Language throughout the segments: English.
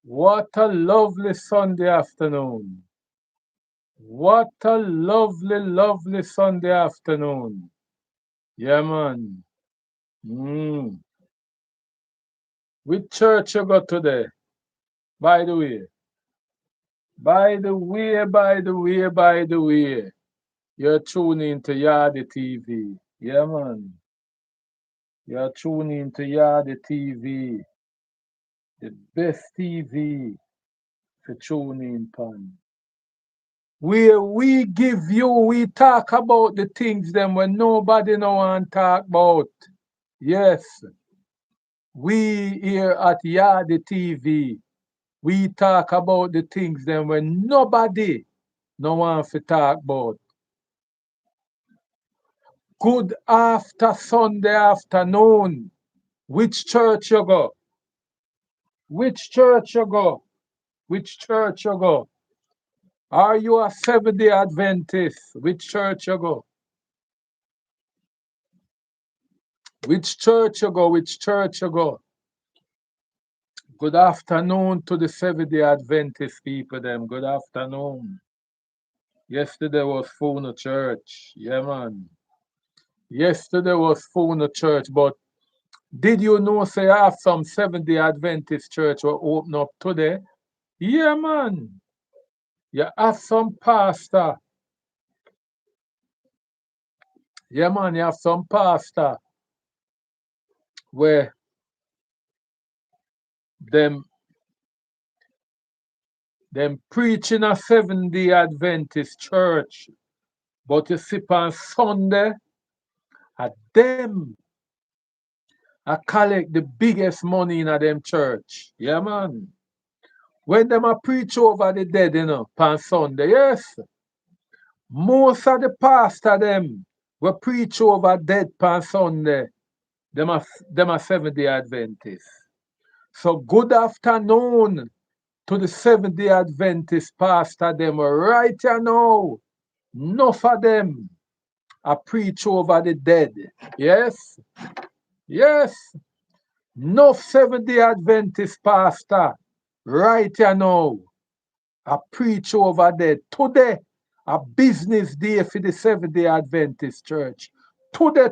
What a lovely Sunday afternoon. What a lovely, lovely Sunday afternoon. Yeah, man. Mm. Which church you got today? By the way. By the way, by the way, by the way. You're tuning to Yardi TV. Yeah, man. You're tuning to Yardi TV. The best TV to tune in pan. Where we give you, we talk about the things them when nobody no want talk about. Yes, we here at Yardi TV, we talk about the things them when nobody no want to talk about. Good after Sunday afternoon. Which church you go? Which church you go? Which church you go? Are you a Seventh-day Adventist? Which church you go? Which church you go? Which church you go? Good afternoon to the Seventh-day Adventist people them. Good afternoon. Yesterday was Funa Church. Yeah, man. Yesterday was Funa Church, but did you know say I have some Seventh-day Adventist church will open up today? Yeah, man. You have some pastor. Yeah, man, you have some pastor where them them preaching a Seventh-day Adventist church, but you see on Sunday, at them I collect the biggest money in a them church. Yeah, man. When them a preach over the dead, on Sunday, yes. Most of the pastor them will preach over dead on Sunday. Them are, them are Seventh-day Adventists. So good afternoon to the Seventh-day Adventist pastor them right here now. Enough of them a preach over the dead. Yes, yes. Enough Seventh-day Adventist pastor right here now a preach over there. Today, a business day for the Seventh-day Adventist church. Today,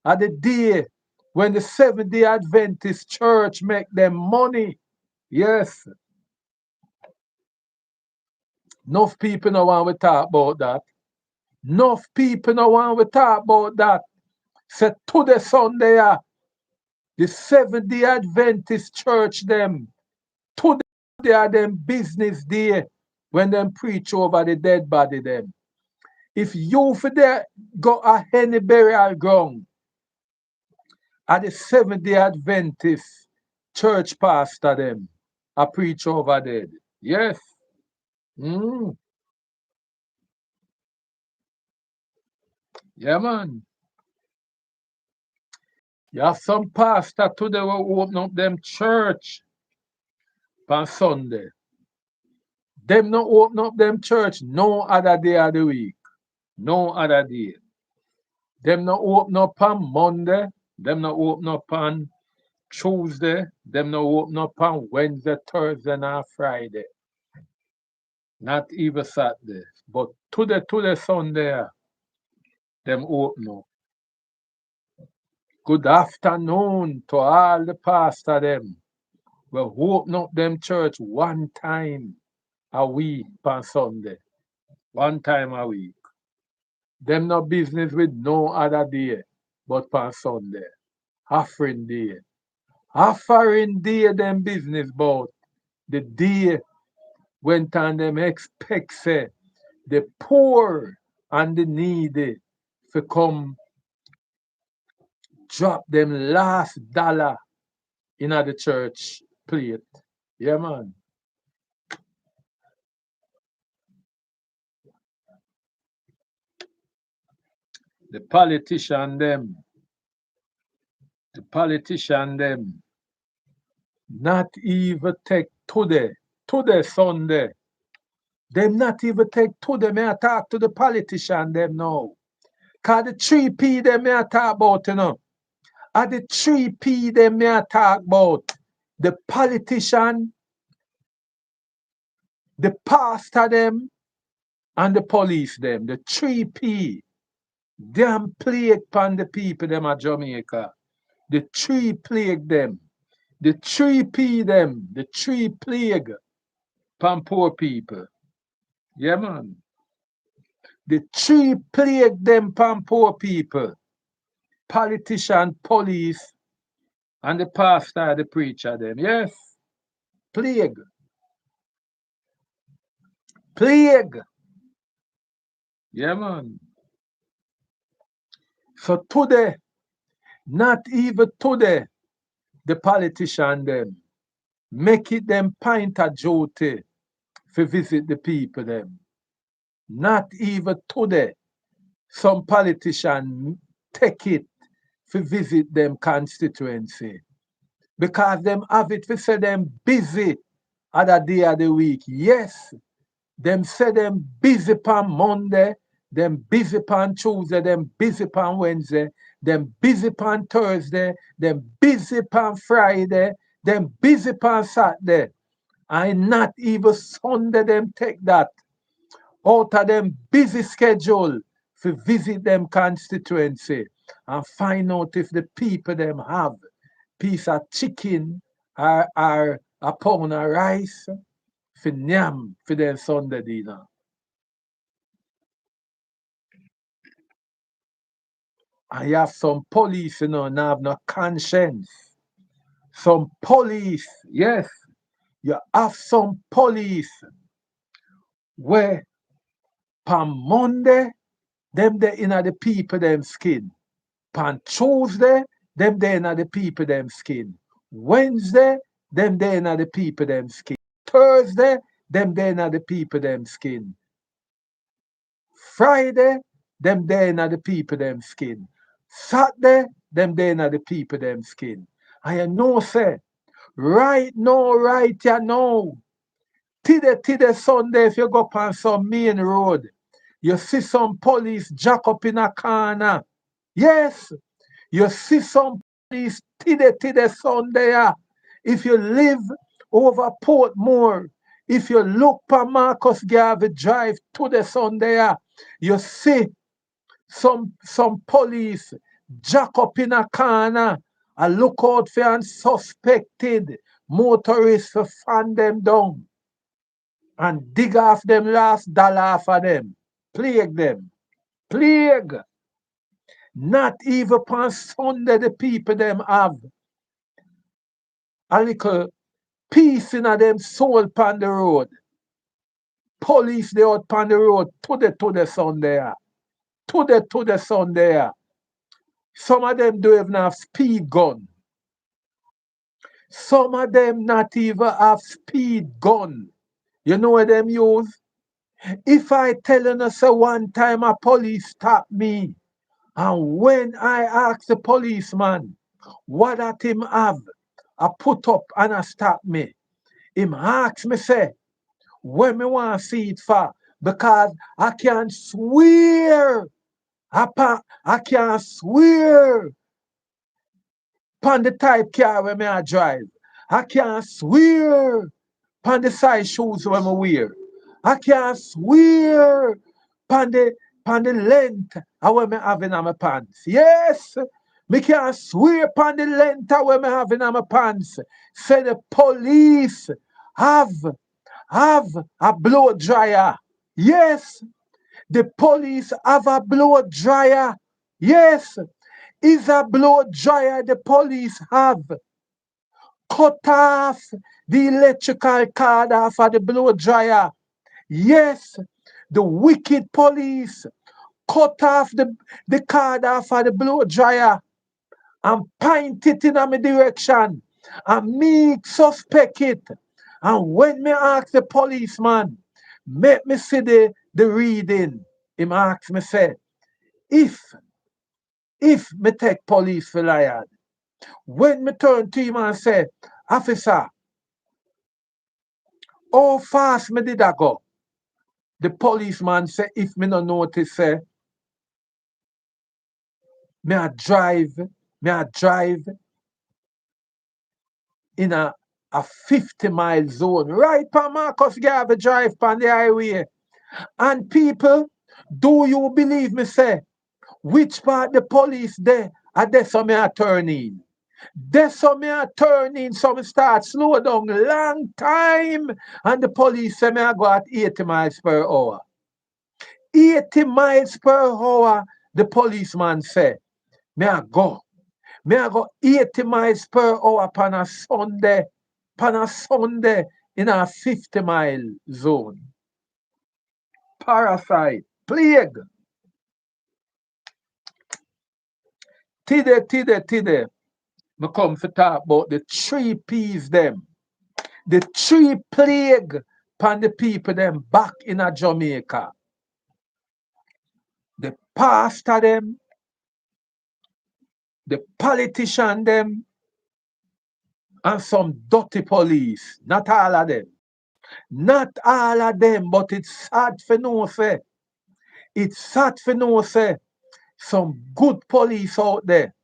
are the day when the Seventh-day Adventist church make them money. Yes, enough people no want to talk about that. Enough people no want to talk about that. Say today Sunday, the Seventh-day Adventist church them. Today are them business day when them preach over the dead body them. If you for there go a any burial ground at the Seventh-day Adventist church pastor them, a preach over dead. Yes. Mm. Yeah, man. You have some pastor today will open up them church on Sunday. Them not open up them church no other day of the week. No other day. Them not open up on Monday. Them not open up on Tuesday. Them not open up on Wednesday, Thursday, and Friday. Not even Saturday. But today Sunday, them open up. Good afternoon to all the pastor them. We open up them church one time a week on Sunday. One time a week. Them no business with no other day but on Sunday. Offering day. Offering day them business about the day when time them expect say the poor and the needy to come drop them last dollar in the church plate. Yeah, man. The politician them, the politician them, not even take today Sunday. Them not even take today. May I talk to the politician them now. Cause the 3P them may I talk about, At the 3P them may I talk about. the politician, the pastor them, and the police them. The 3P. Damn plague upon the people them at Jamaica. The 3 plague them. The 3P them. The 3 plague upon poor people. Yeah, man. The 3 plague them upon poor people. Politician, police, and the pastor, the preacher them. Yes. Plague. Plague. Yeah, man. So today, not even today, the politician them make it them pint a duty to visit the people them. Not even today, some politician take it to visit them constituency because them have it to say them busy other day of the week. Yes, them say them busy on Monday, them busy on Tuesday, them busy on Wednesday, them busy on Thursday, them busy on Friday, them busy on Saturday. And not even Sunday them take that out of them busy schedule to visit them constituency and find out if the people them have piece of chicken or a pound of rice for nyam for their Sunday dinner. And you have some police, now have no conscience. Some police, yes, you have some police where on Monday, them they in the people them skin. On Tuesday, them they in the people them skin. Wednesday, them they in the people them skin. Thursday, them they in the people them skin. Friday, them they in the people them skin. Saturday, them they in the people them skin. And you know, say, right now, right you know, today Sunday, if you go up on some main road, you see some police jack up in a corner. Yes, you see some police today Sunday. If you live over Portmore, if you look for Marcus Garvey Drive to the Sunday, you see some police jack up in a corner and look out for unsuspected motorists to fan them down and dig off them last dollar for them. Plague them. Plague. Not even on Sunday the people them have a little peace in a them soul upon the road. Police they out upon the road to the Sunday. To the Sunday. Some of them don't even have speed gun. Some of them not even have speed gun. You know what them use? If I tell you say one time a police stop me, and when I ask the policeman what that him have, I put up and I stop me. Him ask me say, when me want to see it for, because I can swear, I can swear upon the type car where me I drive. I can swear upon the size shoes when I wear. I can swear upon the length of what me have in my pants. Yes, me can swear upon the length of what me have in my pants. Say the police have have a blow dryer. Yes, the police have a blow dryer. Yes, is a blow dryer the police have. Cut off the electrical cord off of the blow dryer. Yes, the wicked police cut off the cord off of the blow dryer and point it in my direction and me suspect it. And when me ask the policeman, make me see the reading, him ask me say, if me take police for liar, when me turn to him and say, officer, how fast me did I go? The policeman say, if me no notice, say, me I drive in a a 50-mile zone. Right pa Marcus Garvey drive on the highway. And people, do you believe me say, which part the police there? And there some me a turn in. There some me a turn in, some start slow down long time. And the police say me a go at 80 miles per hour. 80 miles per hour, the policeman say, me a go. Me I go 80 miles per hour pan a Sunday in a 50-mile zone. Parasite, plague. Today, me come to talk about the 3 P's them. The 3 plague pan the people them back in a Jamaica. The pastor them, the politician them, and some dirty police. Not all of them. Not all of them, but it's sad for no say. It's sad for no say. Some good police out there.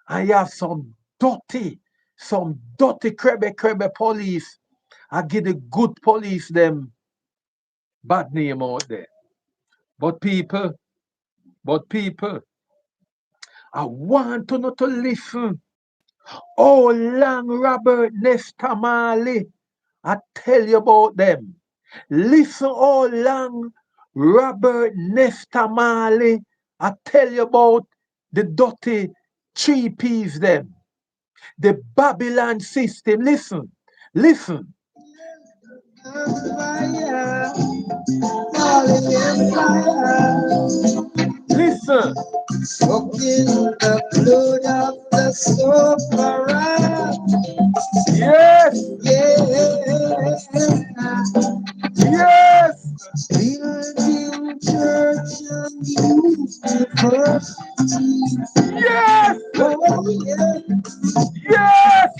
And you have some dirty crebe police. I give the good police them bad name out there. But people, I want to know to listen. Oh, long Robert Nesta Marley, I tell you about them. Listen, oh, long Robert Nesta Marley, I tell you about the dirty 3 P's them. The Babylon system. Listen. Listen. Listen. Soaking the blood of the sufferer. Yes. Yes. Building church and university. Yes. Oh, yeah. Yes.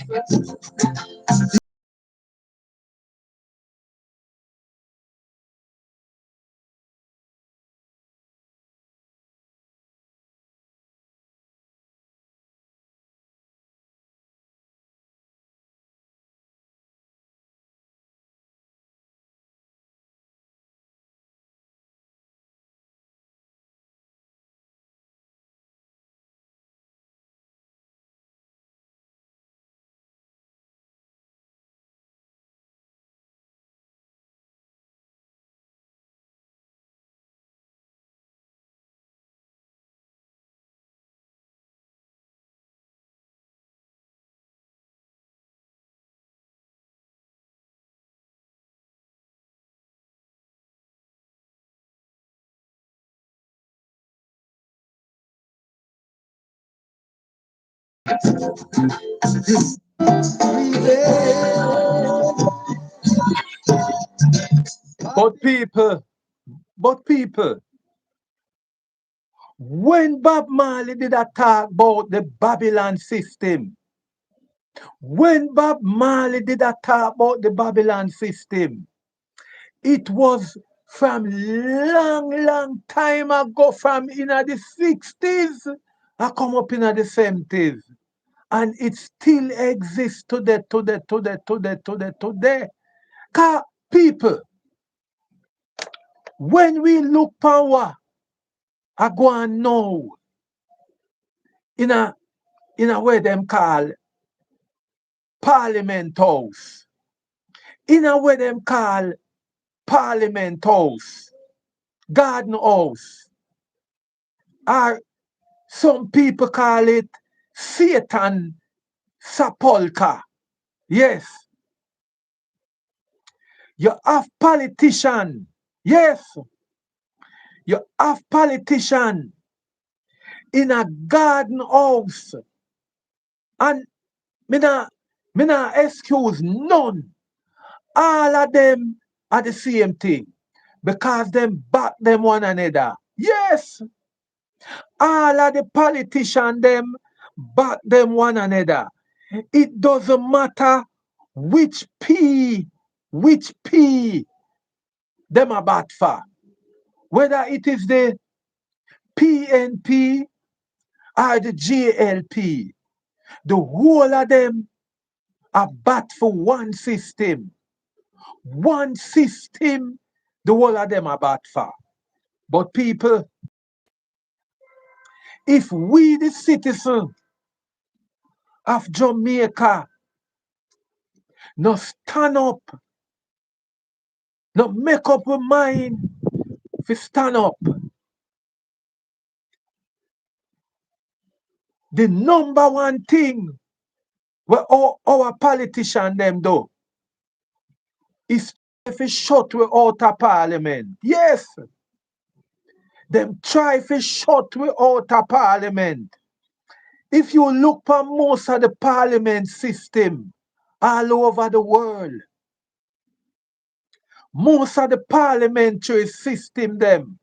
But people, when Bob Marley did a talk about the Babylon system, when Bob Marley did a talk about the Babylon system, it was from long time ago, from in the 60s, I come up in the 70s. And it still exists today. Cause people, when we look power, I go and know in a way them call Parliament House. In a way them call Parliament House, Garden House. Or some people call it Satan Sepulchre. Yes. You have politician. Yes. You have politician in a garden house. And me not excuse none. All of them are the same thing. Because them back them one another. Yes. All of the politicians them back them one another. It doesn't matter which P them are bad for. Whether it is the PNP or the JLP. The whole of them a bat for one system. One system, the whole of them are bat for. But people, if we the citizen of Jamaica no stand up, no make up our mind to stand up, the number one thing where our politicians them do is to shut we out of parliament. Yes, them try to shut we out of parliament. If you look for most of the parliament system all over the world, most of the parliamentary system them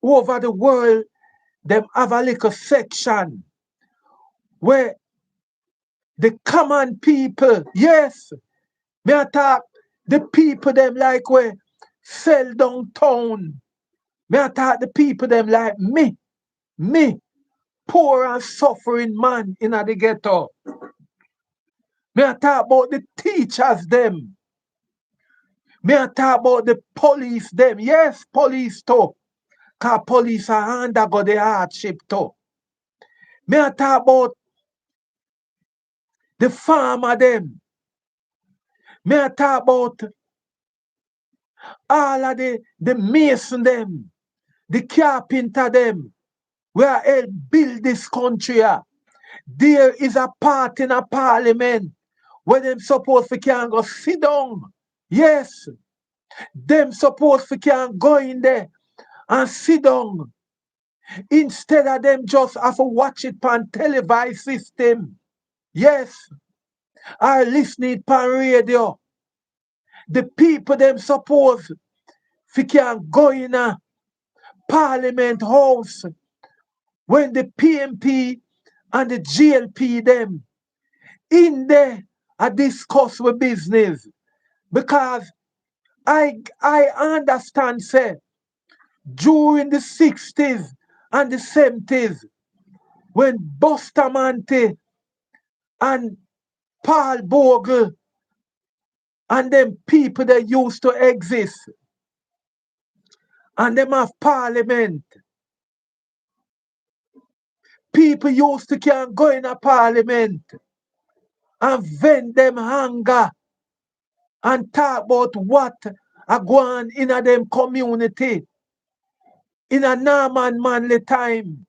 over the world, them have a little section where the common people, yes, me attack the people them like where sell downtown. Me attack the people them like me, poor and suffering man in the ghetto. Me talk about the teachers them. Me talk about the police them. Yes, police too. Cause police are undergo the hardship too. Me talk about the farmer them. Me talk about all of the mason them, the carpenter them. We are help build this country. There is a part in a parliament where them supposed to can go sit down. Yes, them supposed to can go in there and sit down. Instead of them just have to watch it on televised system. Yes, or listening on radio. The people them suppose to can go in a parliament house when the PMP and the GLP them in there a discuss with business. Because I understand, say, during the 60s and the 70s, when Bustamante and Paul Bogle and them people that used to exist, and them have parliament, people used to can go in a parliament and vent them hunger and talk about what are going in a them community in a Norman Manley time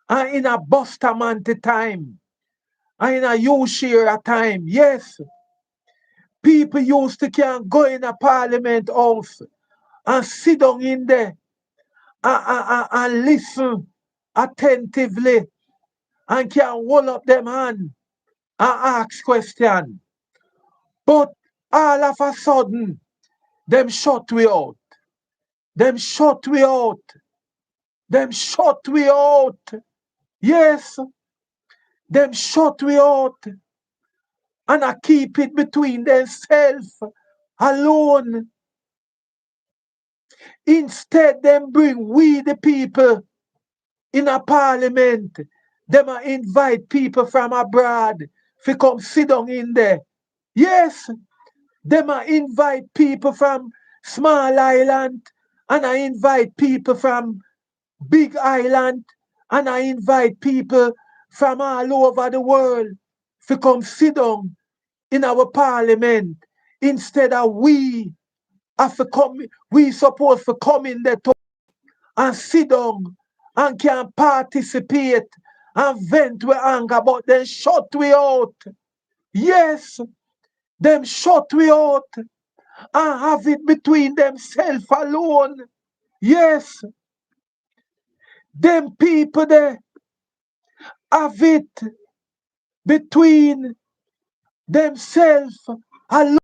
and in a Bustamante time and in a Ushira time. Yes, people used to can go in a parliament house and sit down in there and listen attentively and can hold up them hand and ask questions. But all of a sudden, them shut we out. Them shut we out. Them shut we out. Yes, them shut we out. And I keep it between themselves alone. Instead, them bring we the people in a parliament. Them a invite people from abroad to come sit down in there. Yes, them a invite people from small island and I invite people from big island and I invite people from all over the world to come sit down in our parliament. Instead of we have to come, we supposed to come in there and sit down and can participate and vent with anger, but then shut we out. Yes, them shut we out and have it between themselves alone. Yes, them people there have it between themselves alone.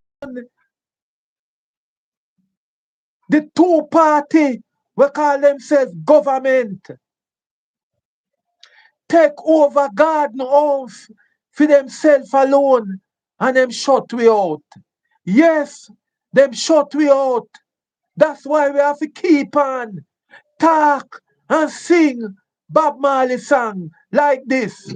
The two party we call themselves government take over garden house for themselves alone and them shut we out. Yes, them shut we out. That's why we have to keep on talk and sing Bob Marley song like this.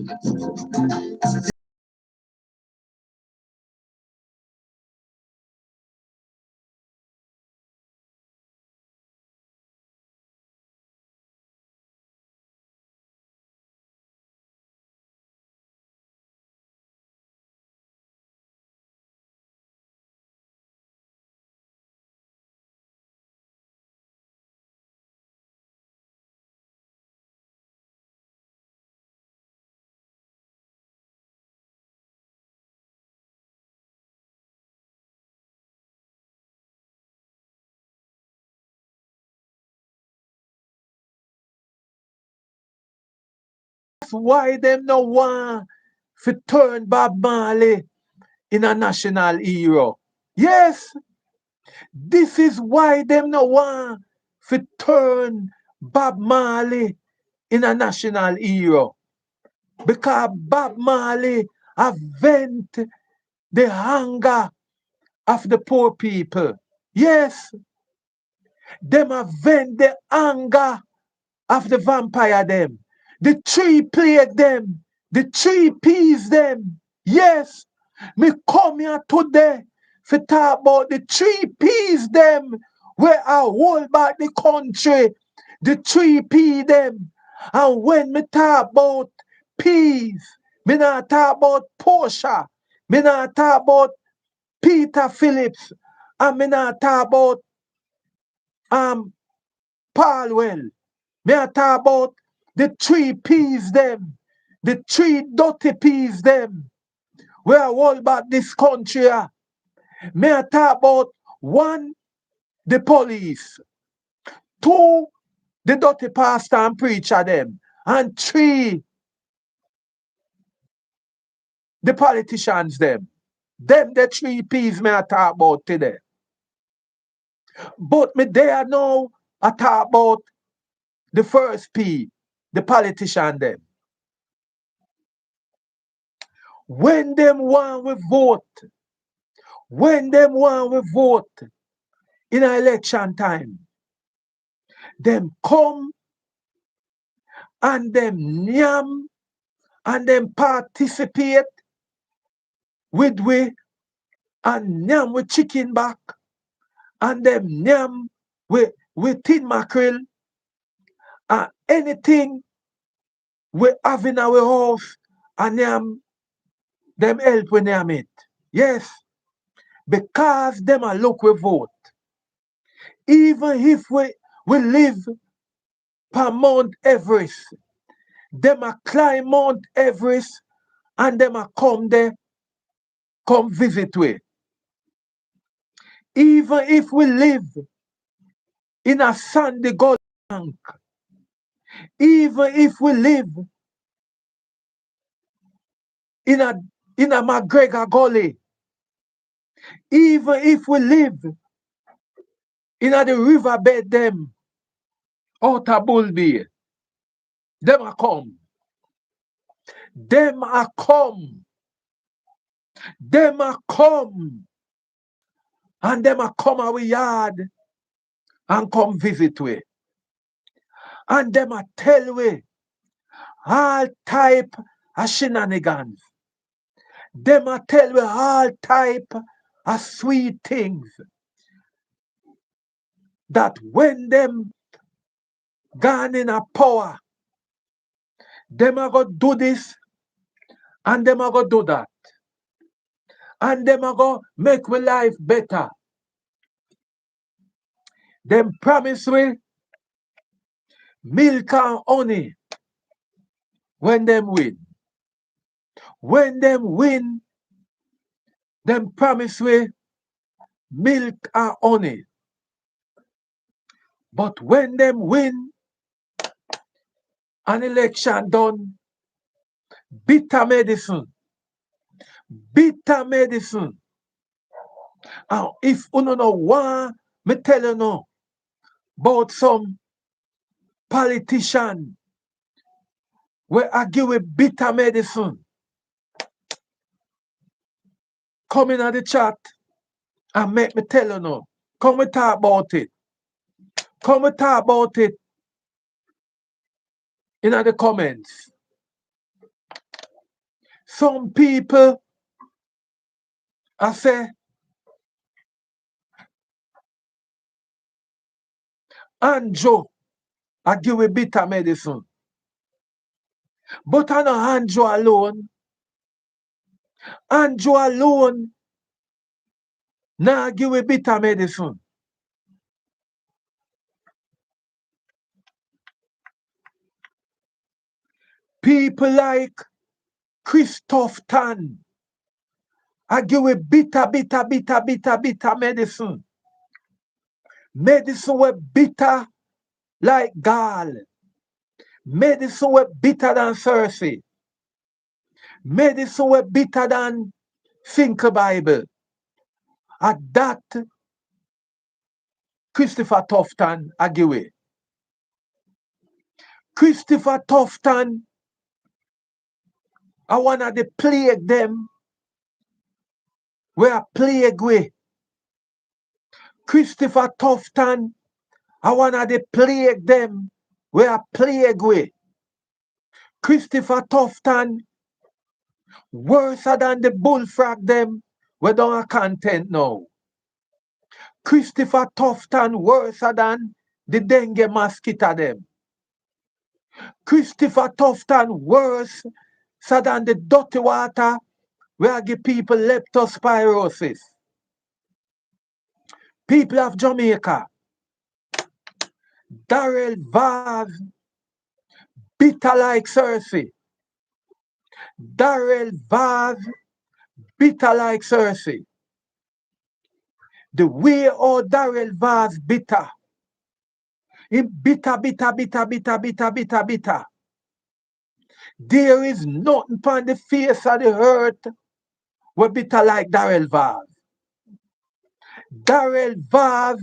That's why them no want to turn Bob Marley in a national hero. Yes, this is why them no want to turn Bob Marley in a national hero. Because Bob Marley have vent the hunger of the poor people. Yes, them have vent the anger of the vampire them. The tree plague them. The tree peas them. Yes, me come here today to talk about the tree peas them where I hold back the country. The tree pea them. And when me talk about peas, me not talk about Portia. Me not talk about Peter Phillips. And me not talk about um Palwell. Me a talk about the three peas them, the three dirty peas them. We are all about this country. Me a talk about one, the police, two, the dirty pastor and preacher them, and three, the politicians them. Them the three peas me a talk about today. But me there now I talk about the first P, the politician them. When them want we vote, when them want we vote in election time, them come and them yam and them participate with we and yam with chicken back and them yam with tin mackerel and anything we have in our house and yam them help when yam it. Yes, because them a look we vote. Even if we live per Mount Everest, them a climb Mount Everest and them a come there, come visit we. Even if we live in a sandy Gulf bank, even if we live in a McGregor Gully, even if we live in a the riverbed them out of Bull Bay, them a come. Them a come. Them a come. And them a come our yard and come visit we. And them a tell we all type of shenanigans. Them a tell we all type of sweet things. That when them gone in a power, them a go do this and them a go do that. And them a go make we life better. Them promise we milk and honey when them win. When them win, them promise we milk and honey. But when them win, an election done, bitter medicine. Bitter medicine. And if you don't know why, me tell you now about some politician where I give with bitter medicine. Come in at the chat and make me tell you now. Come we talk about it. Come we talk about it in the comments. Some people I say Andrew I give with bitter medicine. But I know Andrew alone. Andrew alone now give with bitter medicine. People like Christoph Tan I give with bitter medicine. Medicine with bitter like gall. Medicine were bitter than Cersei. Medicine were bitter than Think Bible. At that, Christopher Tufton Agiwe. Christopher Tufton, I wanna the plague them where plague we. Christopher Tufton, I wanna the plague them where plague we. Christopher Tufton, worse than the bullfrog them, we don't have content now. Christopher Tufton, worse than the dengue mosquito them. Christopher Tufton, worse than the dirty water where give people leptospirosis. People of Jamaica, Darrell Vaz, bitter like Cersei. Darrell Vaz, bitter like Cersei. The way all Darrell Vaz bitter. Him bitter, bitter, bitter, bitter, bitter, bitter, bitter. There is nothing upon the face of the earth where bitter like Darrell Vaz. Darrell Vaz,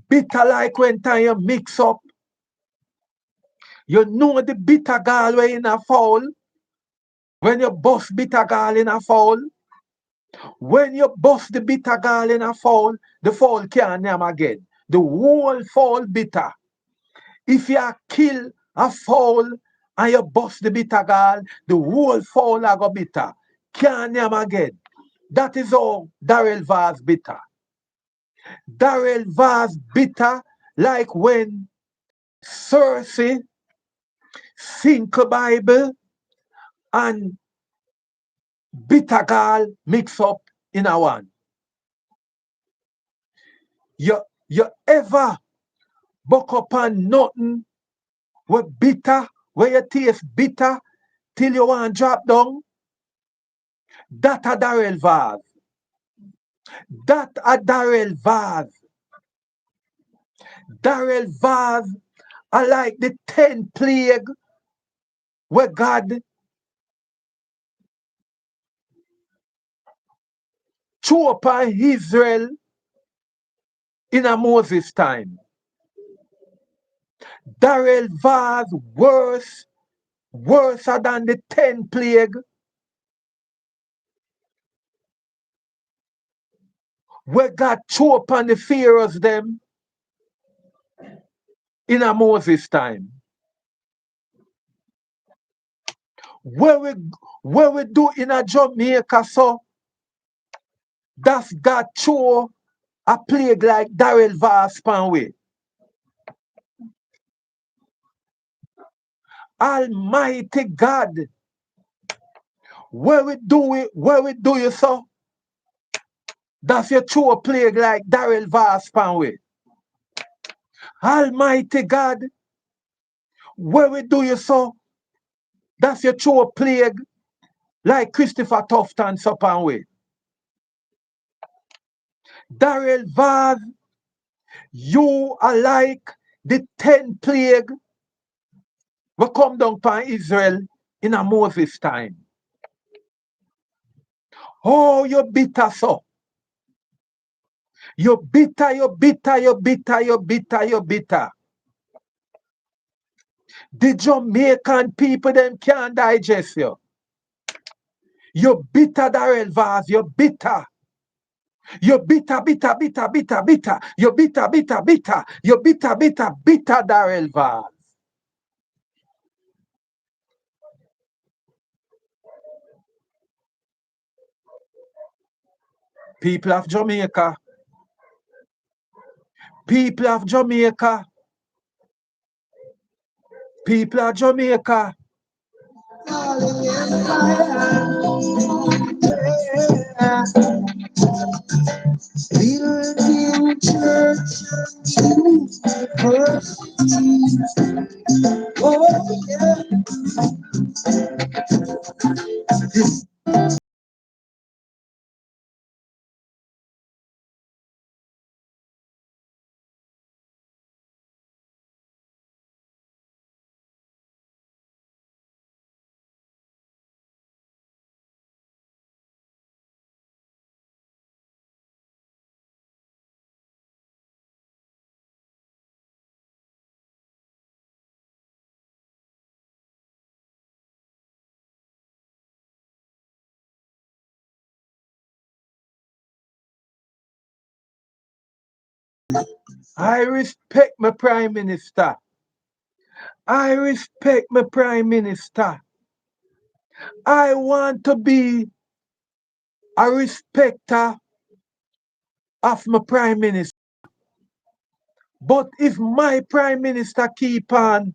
bitter like when time you mix up. You know the bitter gall way in a fowl. When you bust bitter gall in a fowl. When you bust the bitter gall in a fowl, the fowl can't name again. The whole fowl bitter. If you kill a fowl and you bust the bitter gall, the whole fowl are go bitter. Can't name again. That is how Darrell Vaz bitter. Darrell Vaz bitter like when Cersei Think Bible and bitter gall mix up in a one. You ever buck up on nothing with bitter, where you taste bitter till you want to drop down? That a Darrell Vaz. That a Darrell Vaz. Darrell Vaz are like the 10 plague where God threw upon Israel in a Moses time. Darrell Vaz worse than the 10 plague where God threw upon the Pharaohs them in a Moses time. Where we do in a Jamaica, so that's God throw a plague like Darrell Vaz pan way. Almighty God, where we do you so? That's your true plague like Darrell Vaz pan way. Almighty God, where we do you so? That's your true plague like Christopher Tufton so pan way. Darrell Vaz, you are like the 10 plague we come down upon Israel in a Moses time. Oh, you bitter so. You bitter, you bitter, you bitter, you bitter, you bitter. The Jamaican people them can't digest you. You bitter, Darrell Vaz, you bitter. You bitter, bitter, bitter, bitter, bitter. You bitter, bitter, bitter. You bitter, bitter, bitter, Darrell Vaz. People of Jamaica. People of Jamaica. People of Jamaica. Building church, oh yeah. I respect my Prime Minister. I respect my Prime Minister. I want to be a respecter of my Prime Minister. But if my Prime Minister keep on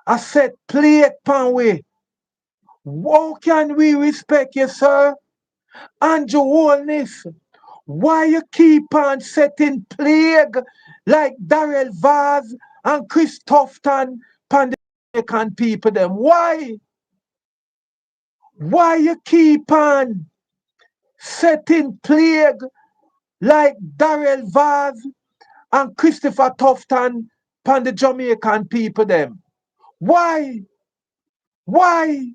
a set plague pan way, how can we respect you, sir? And your wholeness. Why you keep on setting plague like Darrell Vaz and Chris Tufton pan the Jamaican people them? Why? Why you keep on setting plague like Darrell Vaz and Christopher Tufton pan the Jamaican people them? Why? Why?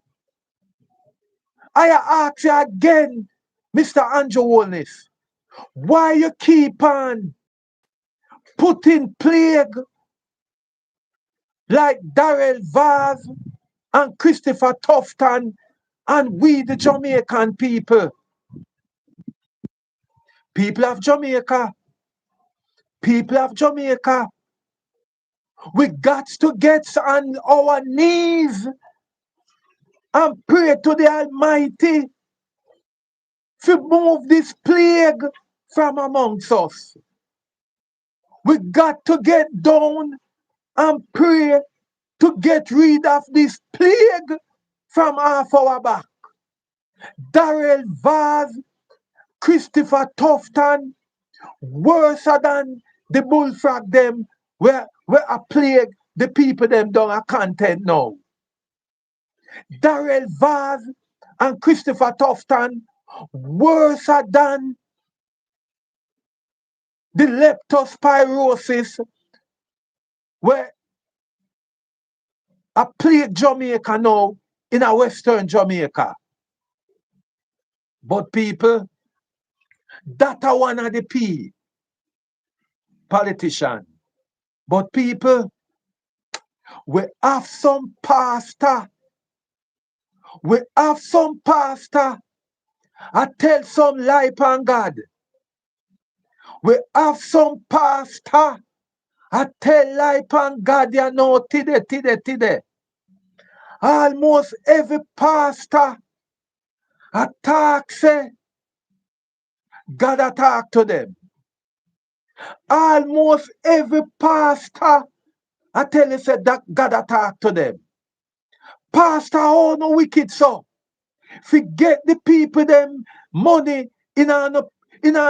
I ask you again, Mr. Andrew Wholeness, why you keep on putting plague like Darrell Vaz and Christopher Tufton and we the Jamaican people? People of Jamaica, people of Jamaica, we got to get on our knees and pray to the Almighty to move this plague from amongst us. We got to get down and pray to get rid of this plague from off our back. Darrell Vaz, Christopher Tufton, worse than the bullfrog them where a plague the people them down a content now. Darrell Vaz and Christopher Tufton worse than the leptospirosis where a plague Jamaica now in a Western Jamaica. But people, that are one of the politician. But people, we have some pastor. We have some pastor. I tell some lie upon God. We have some pastor. I tell lie upon God, you know, today. Almost every pastor attack say, God attack to them. Almost every pastor, I tell you, say that God attack to them. Pastor, oh no wicked so. Forget the people them money in an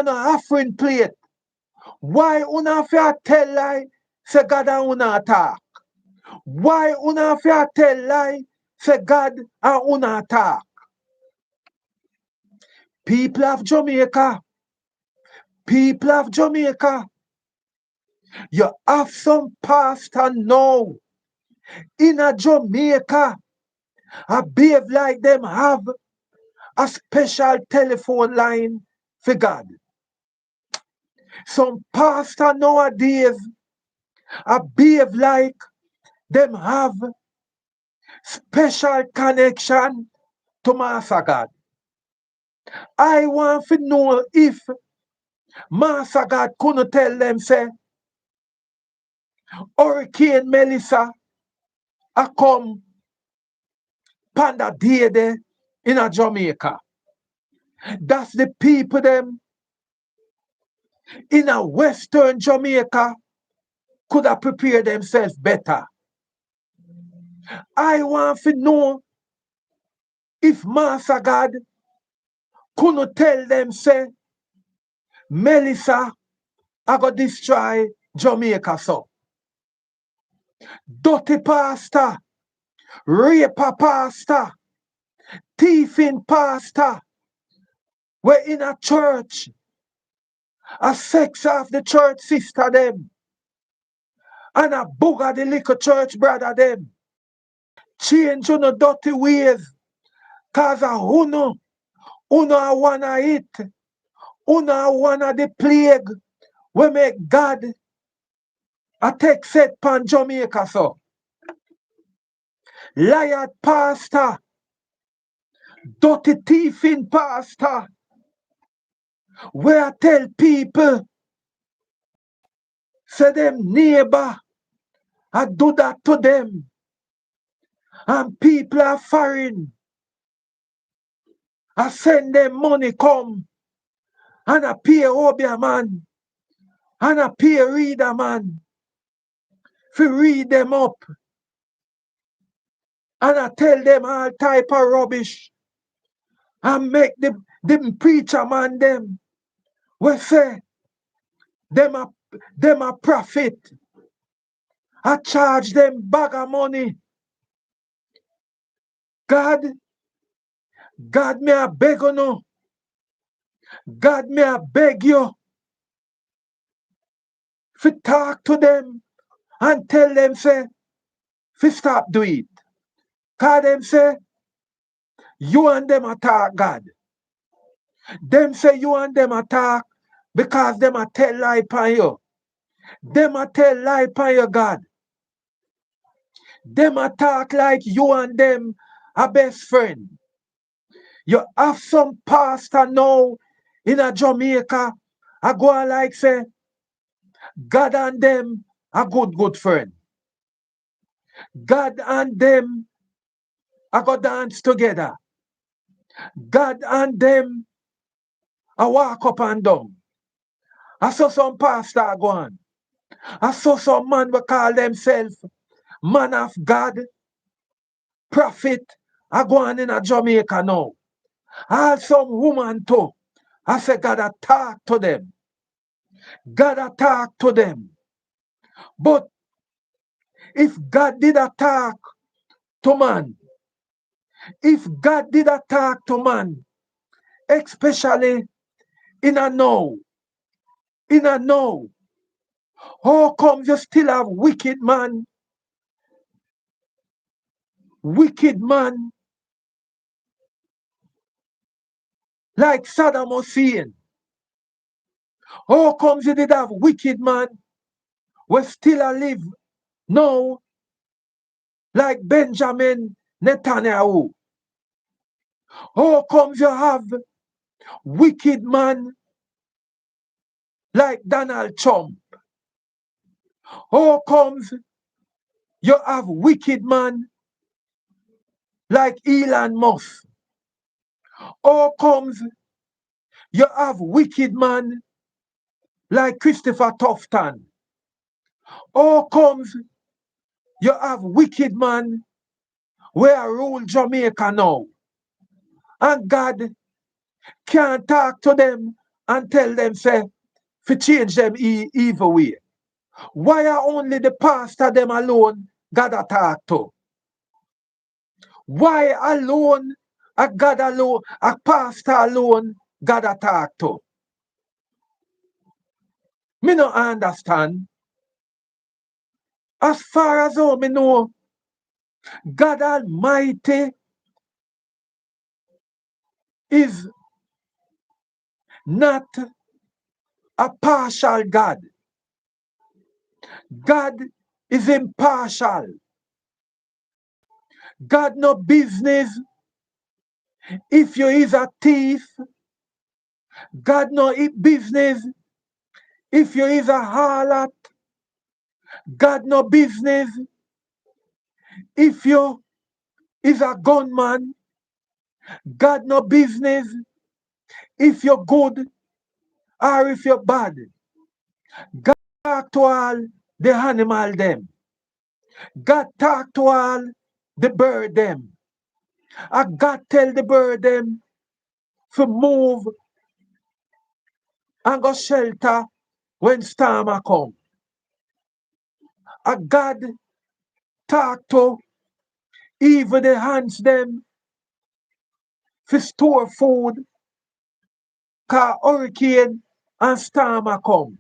offering plate. Why una fi tell lie say God and una attack? Why una fi tell lie say God and una attack? People of Jamaica, people of Jamaica, you have some pastor now in a Jamaica. I behave like them have a special telephone line for God. Some pastor nowadays I behave like them have special connection to Master God. I want to know if Master God couldn't tell them, say, Hurricane Melissa I come panda day there in a Jamaica. That's the people them in a Western Jamaica could have prepared themselves better. I want to know if Master God couldn't tell them, say, Melissa, I go destroy Jamaica so. Dirty pastor, raper pastor, thieving pastor, we're in a church, a sex of the church sister them, and a booger the little church brother them. Change on dirty ways, cause a uno a wanna eat, uno a wanna the plague, we make God a take set pan Jamaica so. Liar pastor, dirty thieving pastor, where I tell people Say them neighbor, I do that to them. And people are foreign. I send them money come. And I pay Obia man. And I pay reader man. To read them up. And I tell them all type of rubbish. And make them preacher man them. We say them a prophet. I charge them bag of money. God me I beg you no. God me I beg you. To talk to them and tell them say, to stop do it. Cause them say, you and them attack God. Them say you and them attack because them a tell lie upon you. Them a tell lie upon you, God. Them attack like you and them are best friend. You have some pastor now in a Jamaica. I go on like say, God and them are good friend. God and them I go dance together. God and them I walk up and down. I saw some pastor go on. I saw some man we call themselves man of God, prophet. I go on in a Jamaica now. I had some woman too. I said, God, I talk to them. God, I talk to them. But if God did attack to man, if God did attack to man, especially in a now, how come you still have wicked man like Saddam Hussein? How come you did have wicked man we still alive now like Benjamin Netanyahu? How come you have wicked man like Donald Trump? How comes you have wicked man like Elon Musk? How comes you have wicked man like Christopher Tufton? How comes you have wicked man where rule Jamaica now? And God can't talk to them and tell them say to change them evil way. Why are only the pastor them alone God a talk to? Why alone a God alone, a pastor alone God a talk to? Me no understand. As far as how me know, God Almighty is not a partial God. God is impartial. God no business if you is a thief. God no business if you is a harlot. God no business if you is a gunman. God no business if you're good or if you're bad. God talk to all the animal them. God talk to all the bird them. And God tell the bird them to move and go shelter when storm a come. And God talk to even the hands them to store food cause hurricane and storm a come.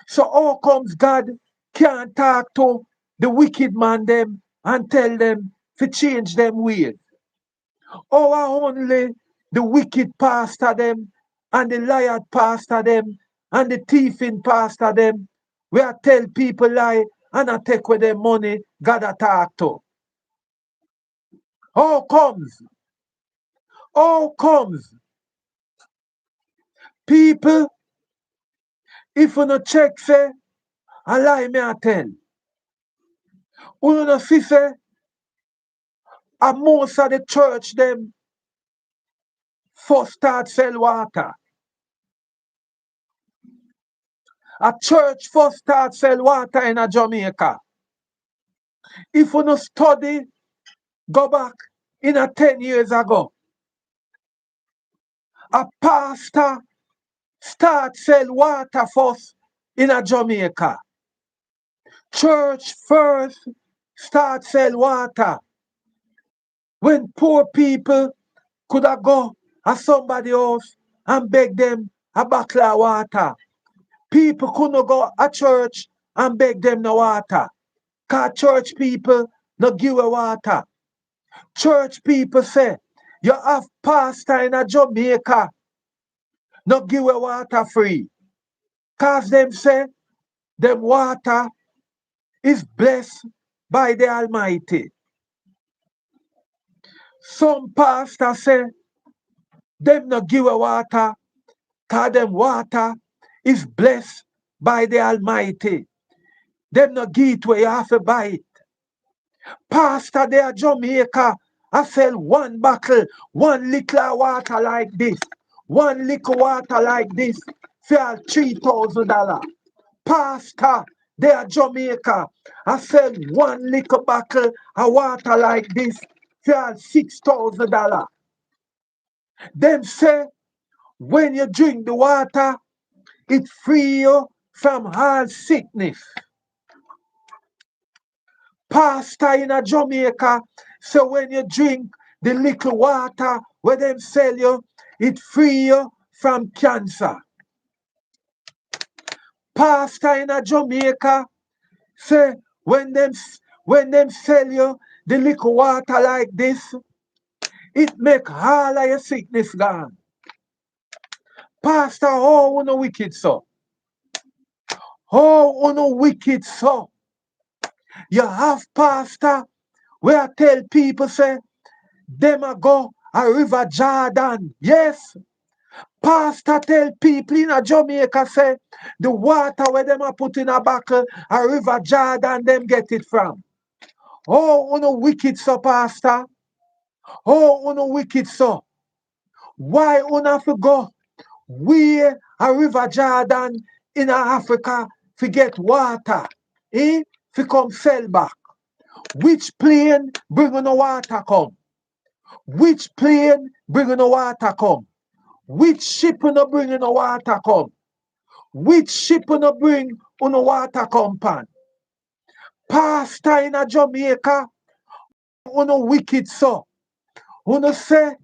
So how comes God can't talk to the wicked man them and tell them to change them ways? Or only the wicked pastor them and the liar pastor them and the thieving pastor them where tell people lie and I take with their money God a talk to? How comes? How comes? People, if you no check say A lie me a tell. Uno no see say, a most of the church them first start sell water. A church first start sell water in a Jamaica. If you no study, go back in a 10 years ago. A pastor start sell water first in a Jamaica. Church first start sell water. When poor people could have go at somebody else and beg them a bottle of water. People couldn't go at church and beg them no water. Cause church people no give a water. Church people say, you have pastor in a Jamaica, no give a water free. Cause them say, them water is blessed by the Almighty. Some pastor say, them no give a water, cause them water is blessed by the Almighty. Them no give it where you have to buy it. Pastor there Jamaica, I sell one bottle, 1 liter water like this. 1 liter water like this for $3,000. Pastor there Jamaica, I sell 1 liter bottle of water like this for $6,000. Them say when you drink the water, it free you from all sickness. Pastor in a Jamaica, so when you drink the little water where them sell you, it free you from cancer. Pastor in a Jamaica, say when them sell you the little water like this, it make all of your sickness gone. Pastor, how you wicked so? How you wicked so? You have pastor where I tell people say them a go a river Jordan. Yes. Pastor tell people in a Jamaica say the water where them a put in a buckle a river Jordan them get it from. Oh, you wicked so, pastor. Oh, you wicked so. Why you have to go where a river Jordan in Africa to get water? Eh? To come sell back. Which plane bring on the water come? Which plane bring on the water come? Which ship no bring on the water come? Which ship no bring on the water come pan? Pastor in a Jamaica, uno wicked so. Uno say,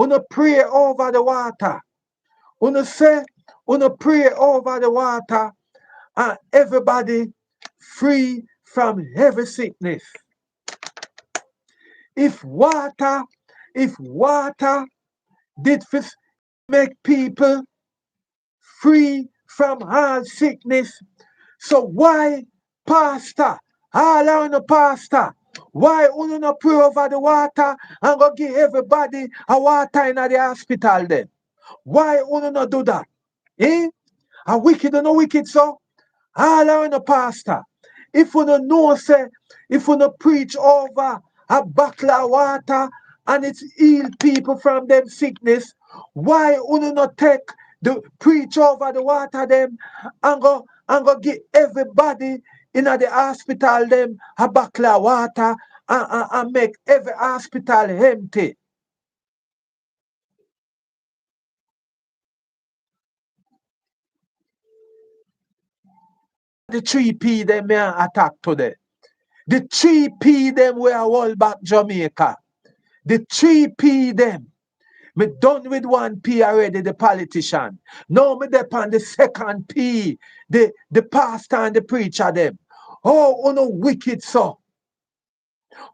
uno pray over the water. Uno say, uno pray over the water and everybody free from heavy sickness. If water did make people free from all sickness, so why, pastor, all on the pastor, why you not pray over the water and go give everybody a water in the hospital then? Why you not do that? Eh? A wicked or no wicked so? All on the pastor. If you don't know, say, if you don't preach over a bottle of water and it's heal people from them sickness, why you not take the preach over the water them and go give everybody in the hospital them a bottle of water and make every hospital empty? The 3P them may attack today. The 3P them were all back Jamaica. The 3P them. Me done with 1P already, the politician. Now me depend the second P, the pastor and the preacher them. Oh, no wicked so.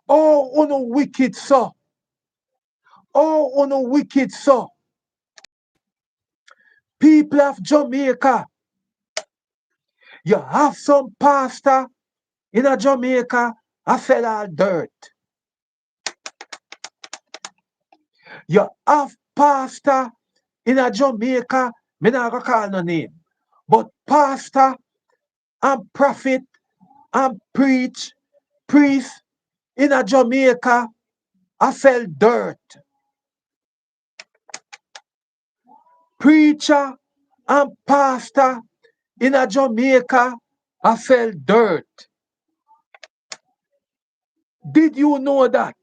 Oh, no wicked so. Oh, no wicked so. People of Jamaica, you have some pastor in a Jamaica, I sell all dirt. You have pastor in a Jamaica, me not gonna call no name, but pastor and prophet and priest in a Jamaica, I sell dirt. Preacher and pastor in a Jamaica, I sell dirt. Did you know that?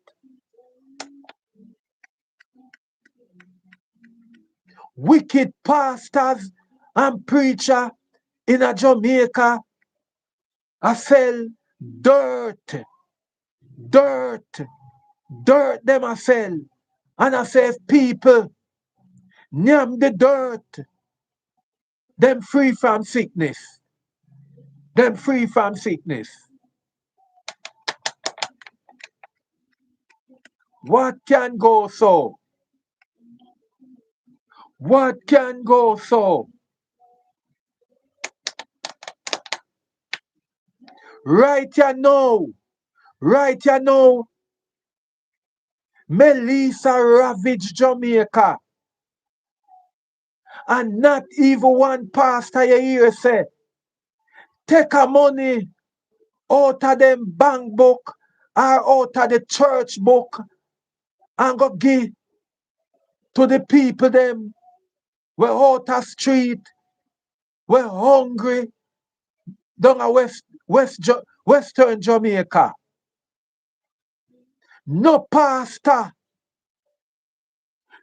Wicked pastors and preacher in a Jamaica, I sell dirt. Dirt. Dirt them I sell. And I say people, nyam the dirt. Them free from sickness. Them free from sickness. What can go so? What can go so? Right you know. Right you know. Melissa ravaged Jamaica. And not even one pastor you hear say, take a money out of them bank book or out of the church book and go give to the people them we out of street, we hungry down a Western Jamaica. No pastor,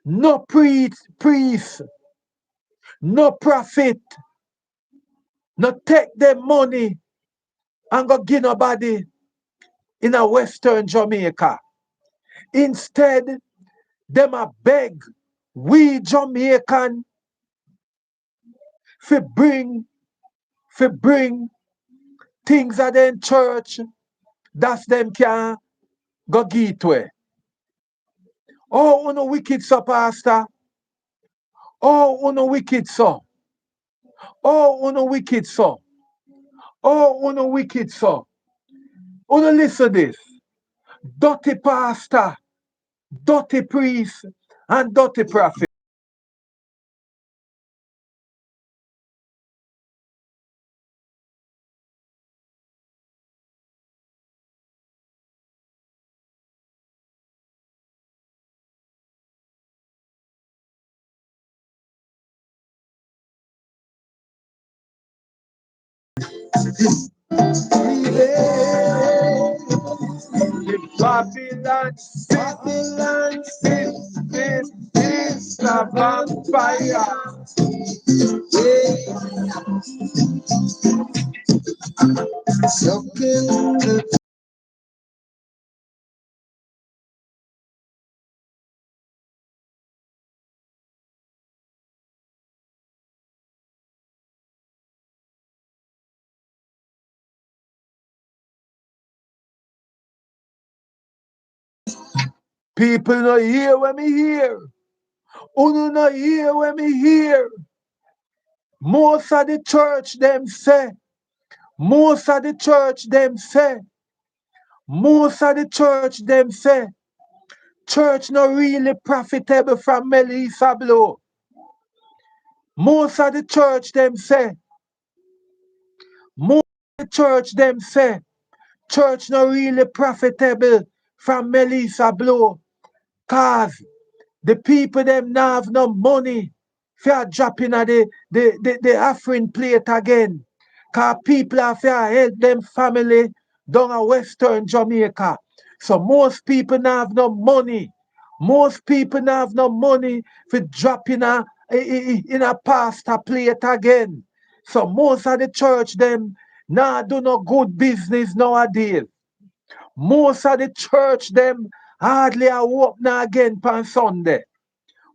no priest, no prophet, no take them money and go give nobody in a Western Jamaica. Instead, them a beg we Jamaican for bring things at them church that them can go give to it. Oh, uno wicked so, pastor. Oh, uno wicked so. Oh, uno wicked so. Oh, uno wicked so. Uno listen this. Dirty pastor, dirty priest, and dirty prophet. Babylon, Babylon, this a vampire. Sucking the people not hear when me hear. Uno not hear when me hear. Most of the church them say. Most of the church them say. Most of the church them say. Church not really profitable from Melissa Blow. Most of the church them say. Most of the church them say. Church not really profitable from Melissa Blow. Cause the people them not have no money for dropping at the offering plate again. Cause people have to help them family down a Western Jamaica. So most people not have no money. Most people not have no money for dropping in a pasta plate again. So most of the church them now do no good business nowadays. Most of the church them hardly are open again on Sunday.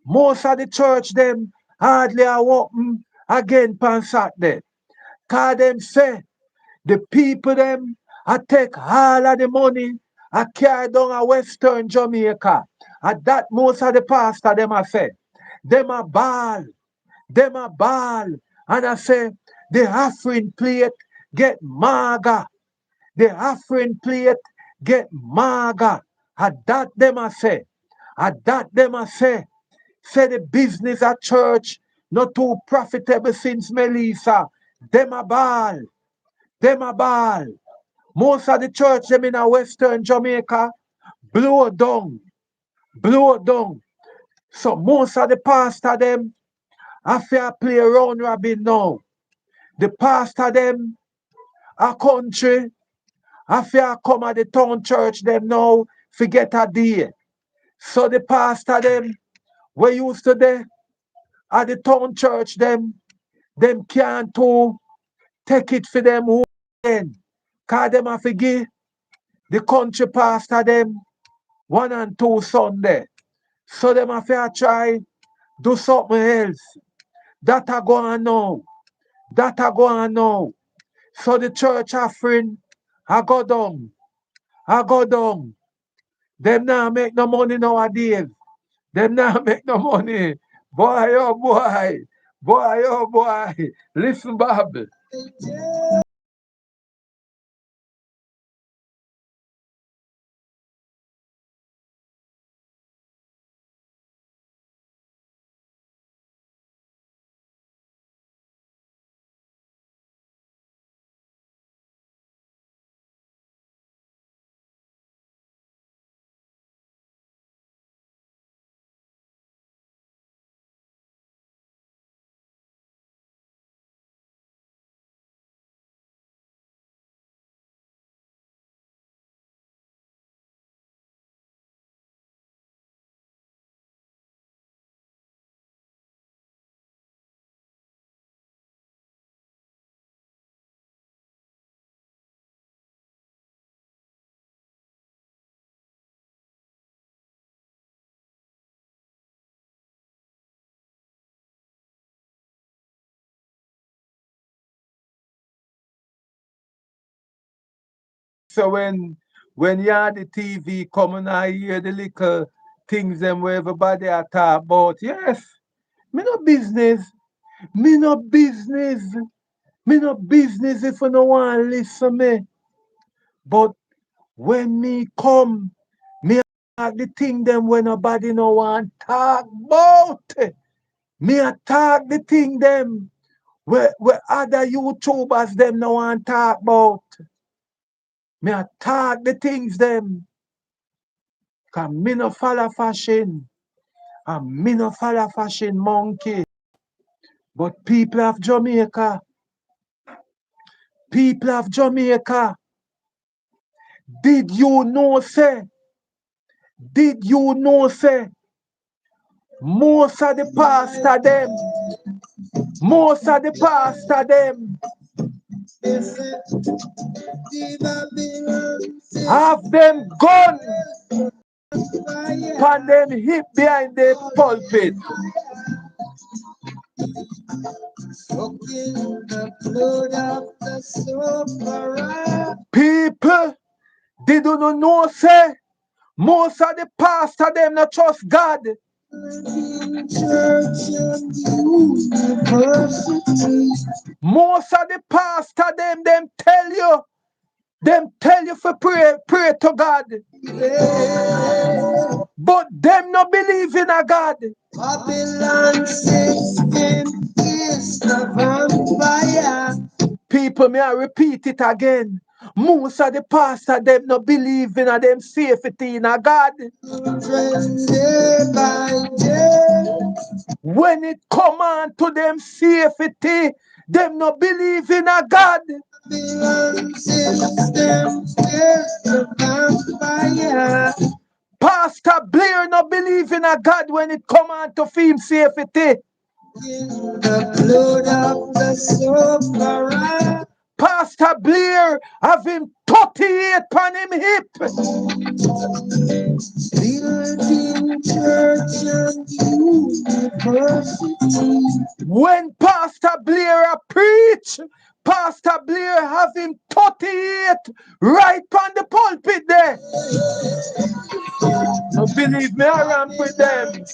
Most of the church them hardly are open again on Saturday. Cause them say the people them I take all of the money I carry down a Western Jamaica. And that most of the pastor them I say. Them a ball. Them a ball. And I say the offering plate get maga. The offering plate get maga. And that them I say. And that them I say. Say the business at church not too profitable since Melissa. Them a ball. Them a ball. Most of the church them in a Western Jamaica blow down. Blow down. So most of the pastor them have to play round robin now. The pastor them a country have to come at the town church them now forget a day. So the pastor them we used to there at the town church them can't to take it for them who then. Cause them have to give the country pastor them 1 and 2 Sunday. So them have to try do something else. That a go on now. That a go on now. So the church offering I go down. I go down. Them now make no money nowadays. Them now make no money. Boy, oh boy. Boy, oh boy. Listen, Bob. So when you had the TV coming, I hear the little things them where everybody are talk about. Yes, me no business. Me no business. Me no business if you no want to listen me. But when me come, me talk the thing them when nobody no want talk about. Me a talk the thing them where other YouTubers them no want talk about. Me a talk the things them. Cause me no follow fashion. And me no follow fashion monkey. But people of Jamaica, did you know say, did you know say, most of the pastor them, most of the pastor them have them gun on them hip behind the pulpit. People, did you not know say, most of the pastor them not trust God. Most of the pastor them tell you for pray to God. But them not believe in a God. Babylon system is the vampire. People, may I repeat it again. Most of the pastor them not believe in a them safety in a God. When it come on to them safety, them not believe in a God. Pastor Blair not believe in a God when it come on to film safety. The blood of the sufferer. Pastor Blair have him 38 on him hip. Building church and university. When Pastor Blair preach, Pastor Blair have him 38 right on the pulpit there. No believe me, I ramp with them.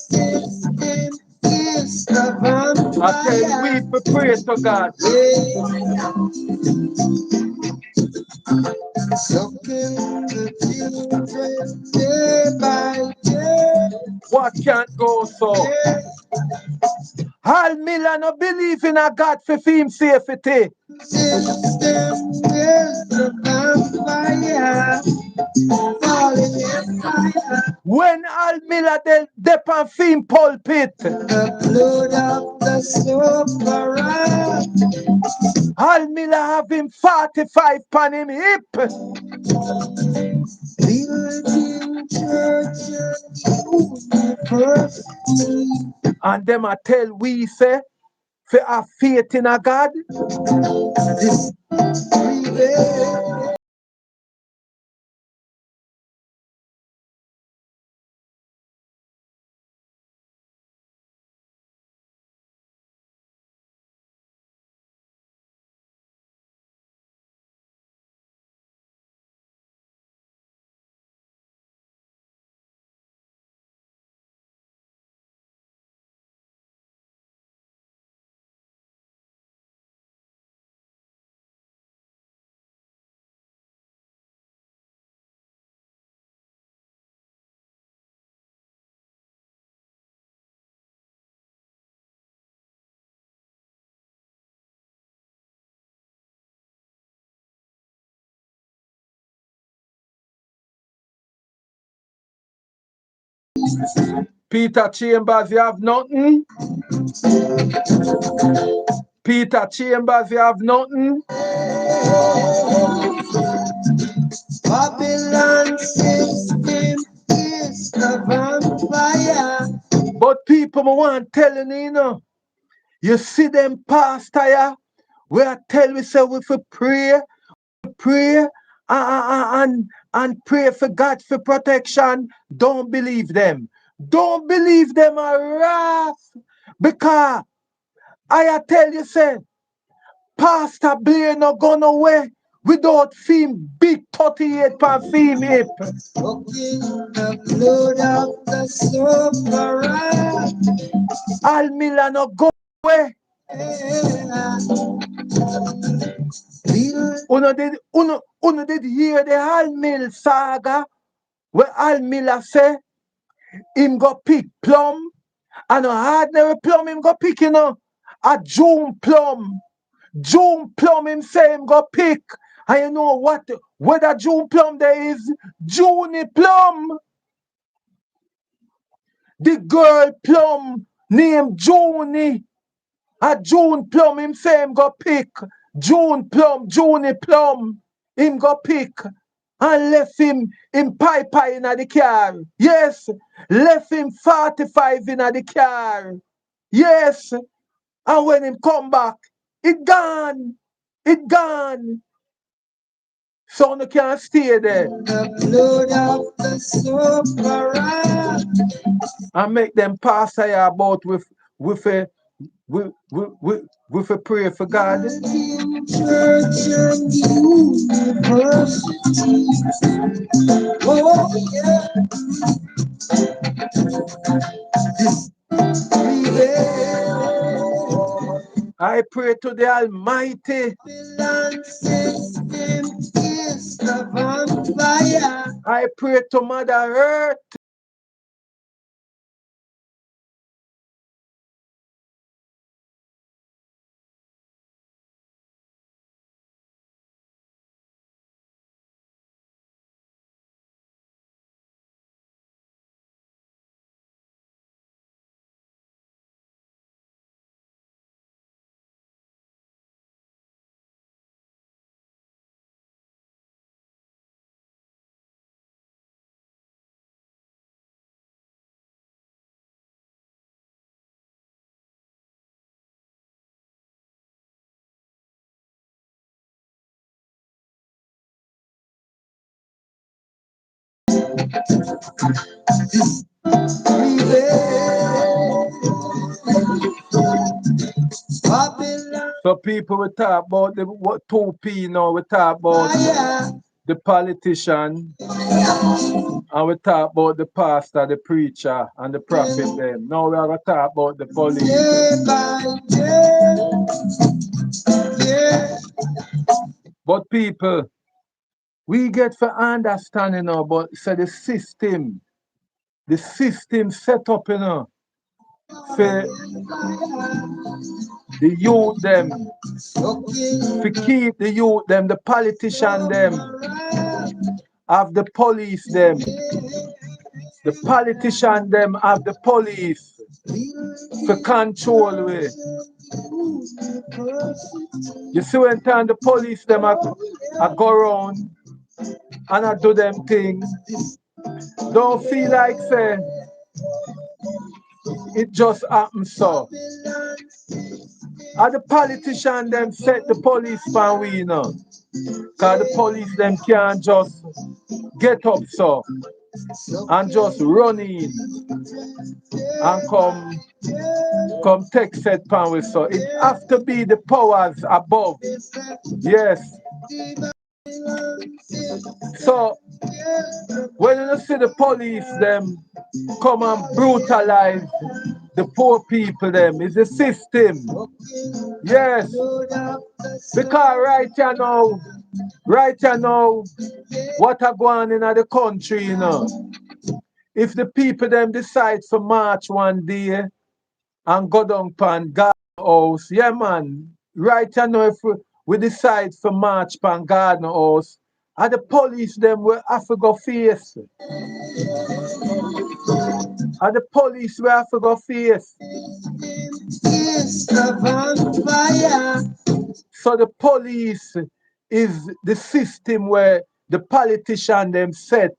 I tell you, we pray to God. what can't go so. All Miller no believe in a God for him safety. System is the vampire, falling in fire. When Al Miller dep on film pulpit, The blood of the sufferer. Al Miller have him 45 pan him hip. Building church and university. And them a tell we say, for have faith in a God. This freeway. Peter Chambers, you have nothing. Peter Chambers, you have nothing. Babylon system is the vampire. But people want telling you know. You see them pastor ya, we are tell we say we for pray and pray for God for protection. Don't believe them. Don't believe them are wrath. Because I tell you say, Pastor Blair not gone away without film big 38 per film hip. Fucking the blood of the sufferer. Al Miller not go away. Uno did hear the Al Mill saga where Al Miller say him go pick plum and a ordinary plum him go pick you know a June plum. June plum him say him go pick. And you know what whether June plum there is Junie plum. The girl plum named Junie. A June plum him say him go pick. June plum, Junie plum. Him go pick. And left him in pipe in the car. Yes. Left him 45 in the car. Yes. And when him come back, it gone. It gone. So you can't stay there. The blood of the sufferer. And make them pass here about with a with a prayer for God. Building church and university. Oh yeah. This freeway. I pray to the Almighty. Babylon system is the vampire. I pray to Mother Earth. This freeway. Babylon. So people will talk about the what 2P now, we talk about the politician, and we talk about the pastor, the preacher, and the prophet them. Now we are going to talk about the police. Day by day. Yeah. But people, we get for understanding now, but so the system the system set up, for the youth them, to keep the youth them, the politician them, have the police them, the politician them have the police for control with. You see when time the police them are go around and I do them things, don't feel like say it just happens so. And the politician them set the police for we, cause the police them can't just get up so and just run in and come take set pan with so. It have to be the powers above. Yes. So when you see the police them come and brutalize the poor people them, it's the system. Yes. Because right now, what are going on in the country, if the people them decide to march one day and go down pan God house, yeah man, right now if we decide to march pan garden house, and the police them will have to go face. And the police will have to go face. So the police is the system where the politician them set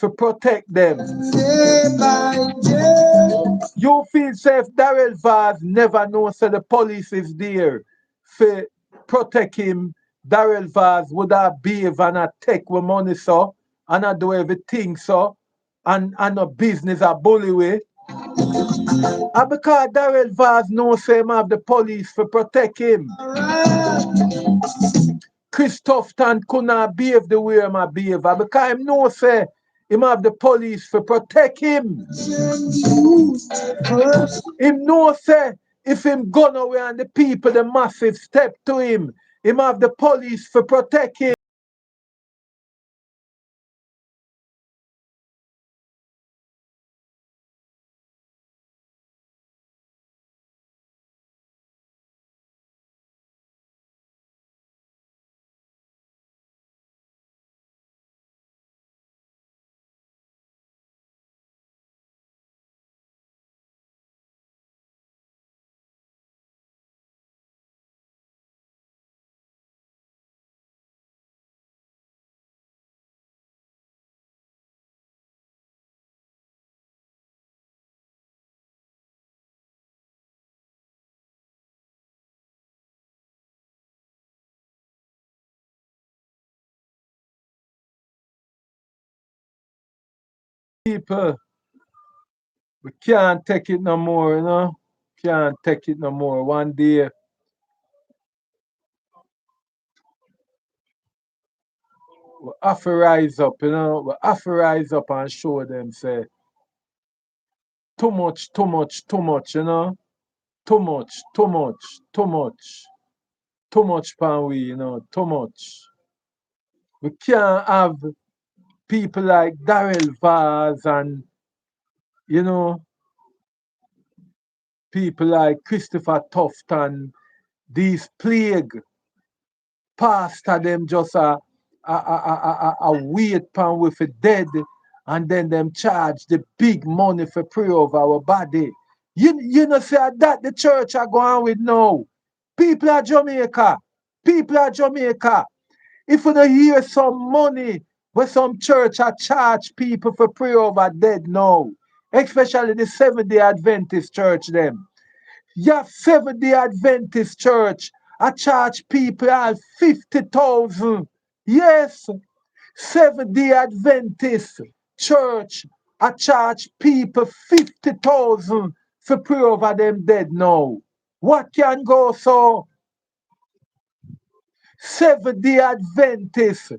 to protect them. You feel safe Darrell Vaz never knows that the police is there to protect him. Darrell Vaz would have behave and a take with money so and I do everything so and no business a bully way. And because Darrell Vaz knows him have the police to protect him. Christoph Tan could not behave the way him behave. Because him know say him have the police to protect him. Him know say if him gone away and the people, the massive step to him have the police to protect him. People, we can't take it no more, Can't take it no more. One day we have to rise up, We have to rise up and show them say too much, too much, too much, Too much, too much, too much. Too much pan we, too much. We can't have people like Darrell Vaz and, you know, people like Christopher Tuft and these plague pastor them just a wait pan with a dead and then them charge the big money for pray over our body. You know say that the church are going with now. People at Jamaica. People at Jamaica. If you don't hear some money where some church are charge people for pray over dead now, especially the Seventh-day Adventist church them. You have Seventh-day Adventist church I charge people all 50,000. Yes, Seventh-day Adventist church I charge people 50,000 for pray over them dead now. What can go so? Seventh-day Adventist.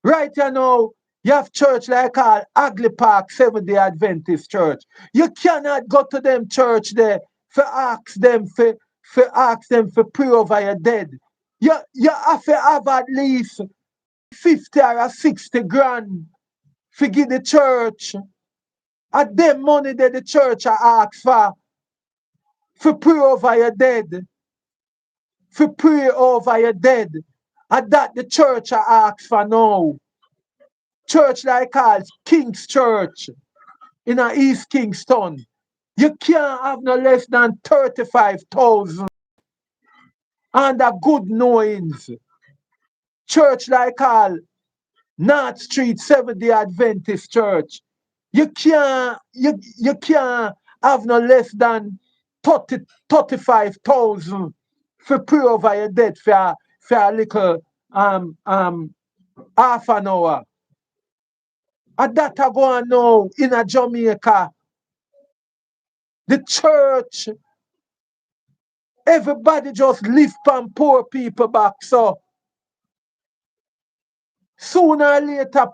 Right now, you have church like called Agley Park Seventh-day Adventist Church. You cannot go to them church there for pray over your dead. You have to have at least 50 or 60 grand to give the church At them money that the church a ask for pray over your dead. For pray over your dead. And that the church a ask for now. Church like ours, King's Church in a East Kingston. You can't have no less than 35,000 and a good knowings. Church like all North Street Seventh-day Adventist Church. You can't have no less than 35,000 for pray over your dead for a little half an hour. And that I go on now in a Jamaica. The church, everybody just live on poor people back. So sooner or later,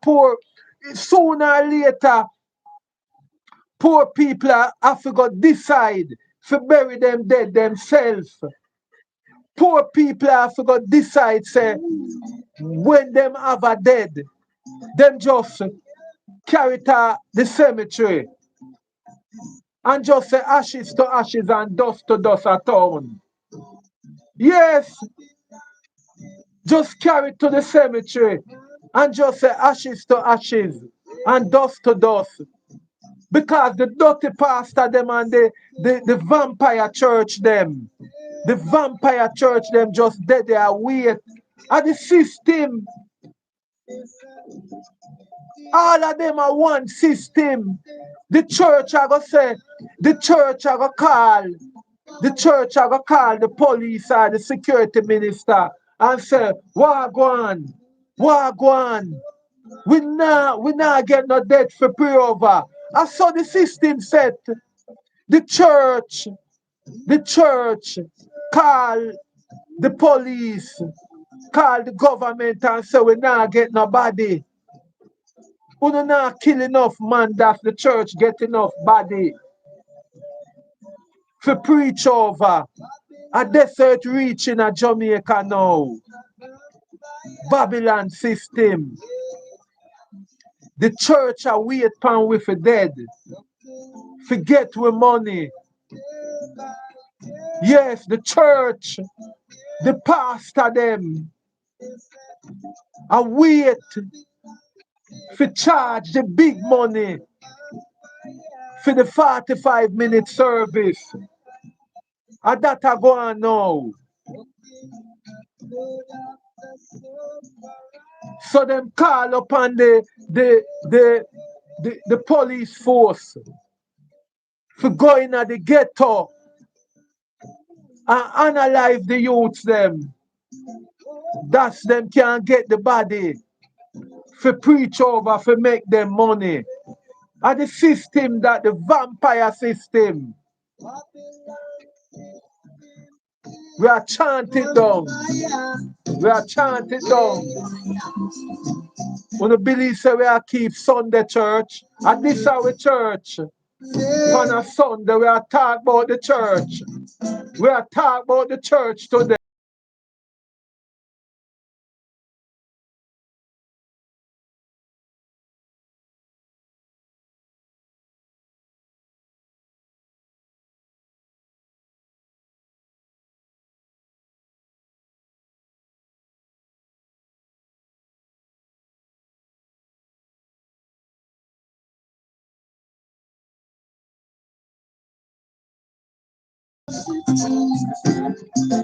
poor people have to go decide to bury them dead themselves. Poor people have to go decide, say, when them have a dead, them just carry to the cemetery and just say ashes to ashes and dust to dust a town. Yes, just carry to the cemetery and just say ashes to ashes and dust to dust. Because the dirty pastor them and the vampire church them, the vampire church them just dead there wait. And the system, all of them are one system. The church I go say, the church I go call, the church I go call the police or the security minister and say, what go on? What go on? We not get no debt for pray over. I saw the system set. The church call the police, call the government and say we not get nobody. We not kill enough man that the church get enough body for preach over. A desert reaching a Jamaica now. Babylon system. The church are wait pan with the dead. Forget with money. Yes, the church, the pastor them are wait for charge the big money for the 45-minute service. And that I go on now. So them call upon the police force for going at the ghetto and analyze the youths them. That's them can't get the body for preach over, for make them money. And the system that the vampire system. We are chanting down. We are chanting down. When the believe say we are keep Sunday church, and this is our church. On a Sunday, we are talking about the church. We are talking about the church today.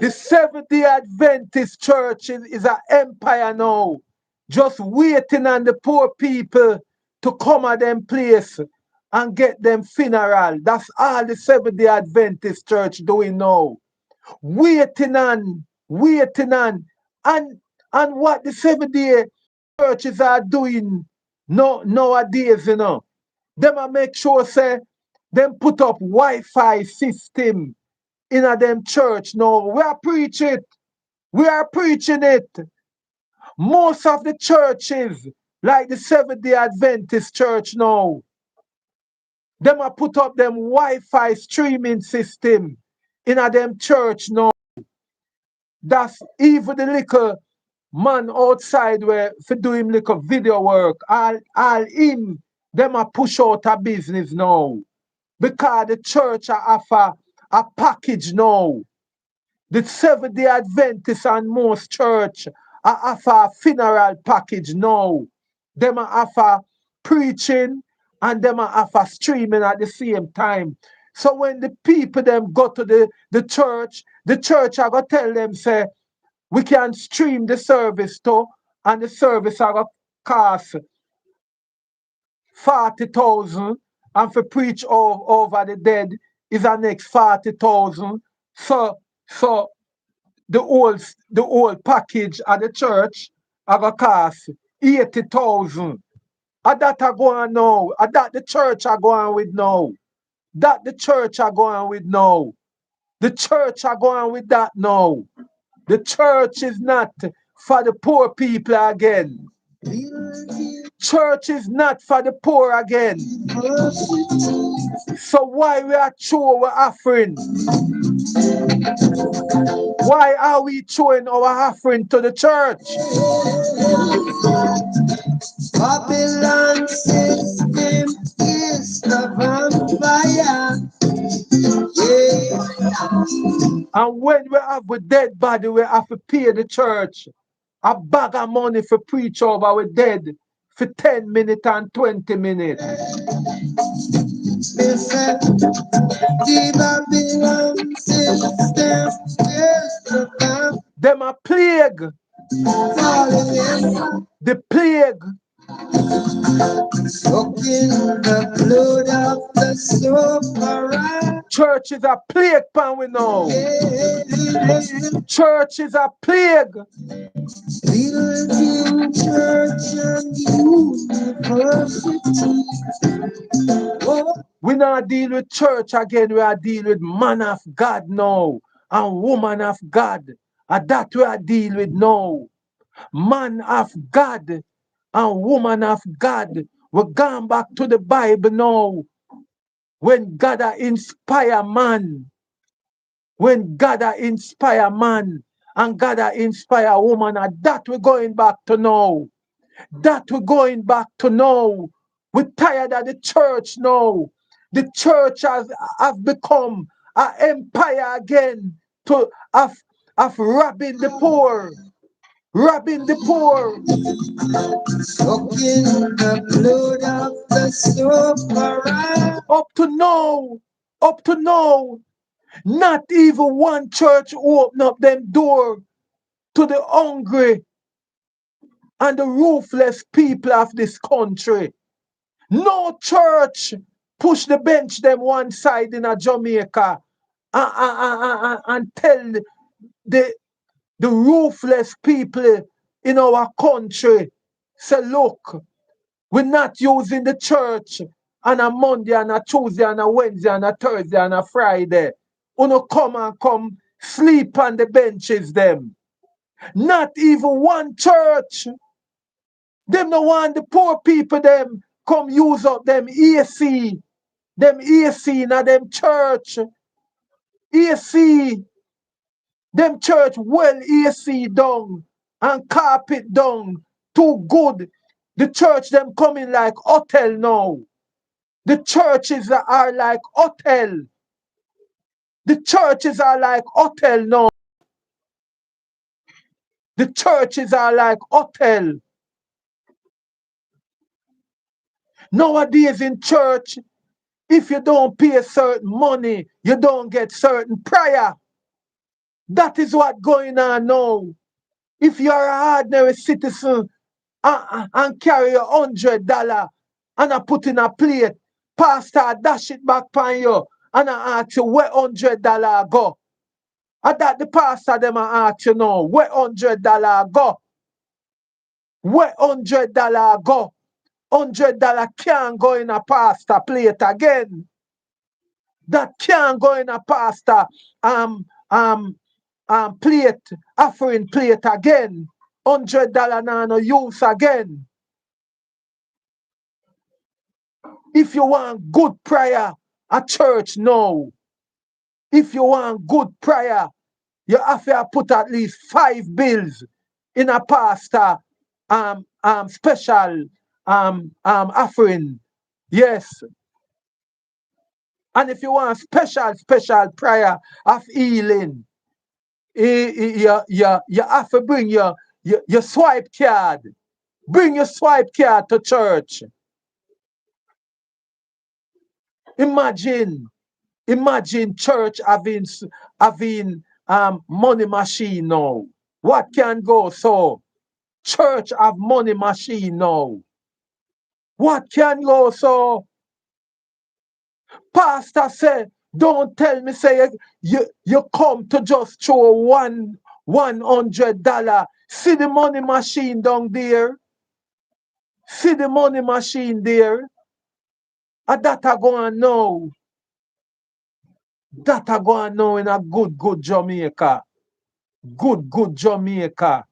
The Seventh-day Adventist church is an empire now. Just waiting on the poor people to come at them place and get them funeral. That's all the Seventh-day Adventist church doing now. Waiting on. And what the Seventh-day churches are doing nowadays, them a make sure say them put up Wi-Fi system in a them church now. We are preaching it. We are preaching it. Most of the churches, like the Seventh-day Adventist church now, them a put up them Wi-Fi streaming system in a them church now. That's even the little man outside where for doing little video work, all him Them a push out a business now. Because the church a offer a package now. The Seventh-day Adventists and most church a offer a funeral package now. Them a offer preaching and them a offer streaming at the same time. So when the people them go to the church are gonna tell them say we can stream the service too, and the service are gonna cost 40,000, and for preach over the dead is the next 40,000. So the whole package at the church are gonna cost 80,000. And that are going now. And that the church are going with now. That the church are going with now. The church are going with that now. The church is not for the poor people again. Church is not for the poor again. So why we are throwing our offering? Why are we throwing our offering to the church? Babylon system is the vampire. Yeah. And when we have a dead body, we have to pay the church a bag of money for preach over our dead for 10 minutes and 20 minutes. Listen, the Babylon system is the vampire. Them a plague. The plague. Soaking the blood of the sufferer. Church is a plague, pan we know. Yeah. Church is a plague. Building church and university. Oh. We not deal with church again, we are deal with man of God now and woman of God. And that we are deal with now. Man of God and woman of God. We're going back to the Bible now. When God inspire man, when God inspire man and God inspire woman, and that we're going back to now. That we're going back to now. We're tired of the church now. The church have become an empire again to of robbing the poor. Robbing the poor. Soaking the blood of the sufferer. Up to now, not even one church open up them door to the hungry and the ruthless people of this country. No church push the bench them one side in a Jamaica and tell the ruthless people in our country, say, look, we're not using the church on a Monday and a Tuesday and a Wednesday and a Thursday and a Friday. Uno come sleep on the benches them. Not even one church. Them no want the poor people them come use up them AC. Them AC in a them church. AC. Them church well AC down and carpet down. Too good. The church them coming like hotel now. The churches are like hotel. The churches are like hotel now. The churches are like hotel. Nowadays in church, if you don't pay certain money, you don't get certain prayer. That is what going on now. If you're an ordinary citizen and carry $100 and I put in a plate, pastor dash it back on you and I ask you where $100 go. And that the pastor them I ask you now, where $100 go? Where $100 go? $100 can't go in a pastor plate again. That can't go in a pastor um um plate, offering plate again. $100 now no use again. If you want good prayer at church now, if you want good prayer, you have to put at least 5 bills in a pastor special offering Yes. And if you want special prayer of healing, you have to bring your swipe card. Bring your swipe card to church. Imagine church having money machine now. What can go so? Church have money machine now. What can go so? Pastor said, don't tell me say you come to just throw $100. See the money machine down there. See the money machine there. And that are going now. That are going now in a good Jamaica. Good Jamaica.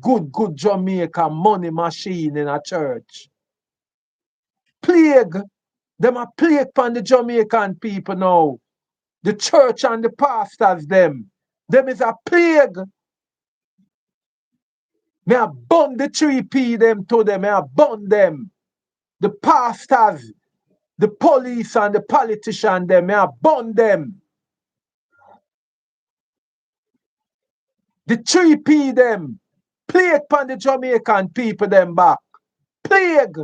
Good Jamaica money machine in a church. Plague. Them a plague upon the Jamaican people now. The church and the pastors them. Them is a plague. May I burn the 3P them to them. May I burn them. The pastors, the police and the politicians them. May I burn them. The 3P them. Plague upon the Jamaican people them back. Plague.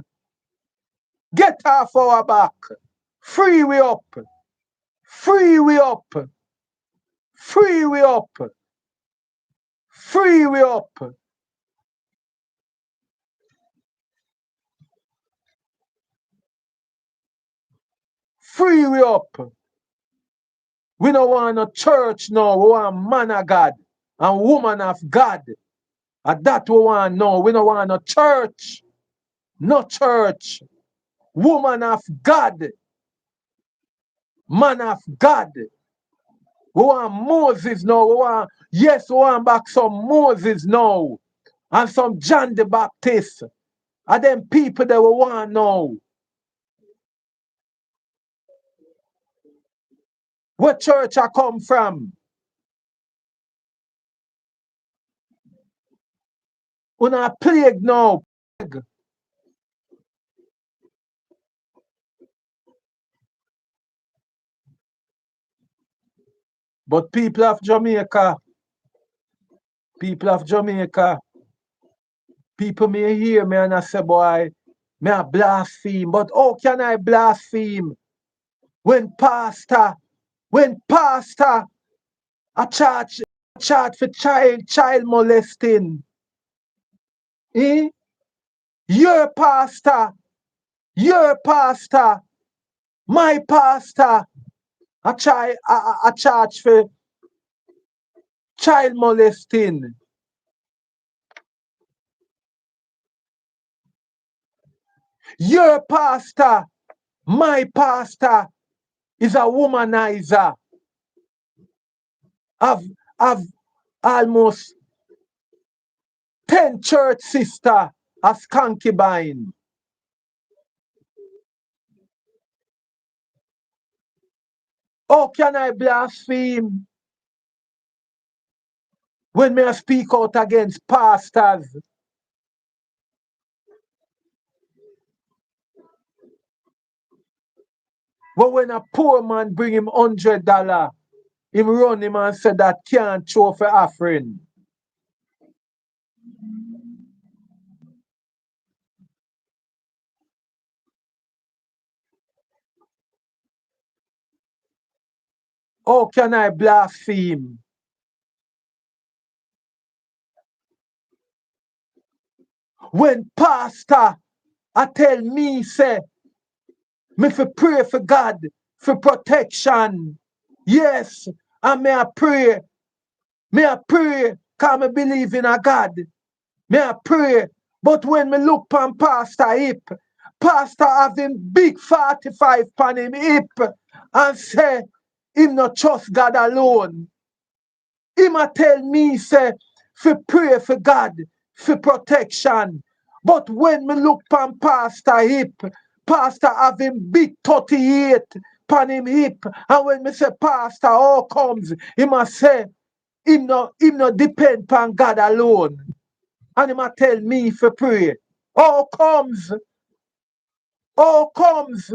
Get off our back. Free we up. Free we up. Free we up. Free we up. Free we up. We don't want no church now. We want man of God and woman of God. And that we want now. We don't want no church. No church. Woman of God. Man of God. We want Moses now. We want back some Moses now. And some John the Baptist. And them people that we want now. Where church I come from? We not plague now. Plague. But people of Jamaica, people may hear me and I say, boy, may I blaspheme. But how can I blaspheme when pastor a charge for child molesting? Eh? Your pastor, my pastor, a charge for child molesting. Your pastor, my pastor, is a womanizer. I've almost 10 church sister as concubine. How can I blaspheme when me I speak out against pastors? But when a poor man bring him $100, him run him and say that can't show for offering. How can I blaspheme? When pastor I tell me say me for pray for God for protection. Yes, and may I pray. May I pray because I believe in a God. May I pray. But when me look pan pastor hip, pastor have him big 45 pan him hip and say him not trust God alone. Him a tell me say for pray for God for protection. But when me look pan pastor hip, pastor have him big 38 pan him hip. And when me say pastor how comes, him a say him no depend upon God alone. And him a tell me for pray. How comes? All comes,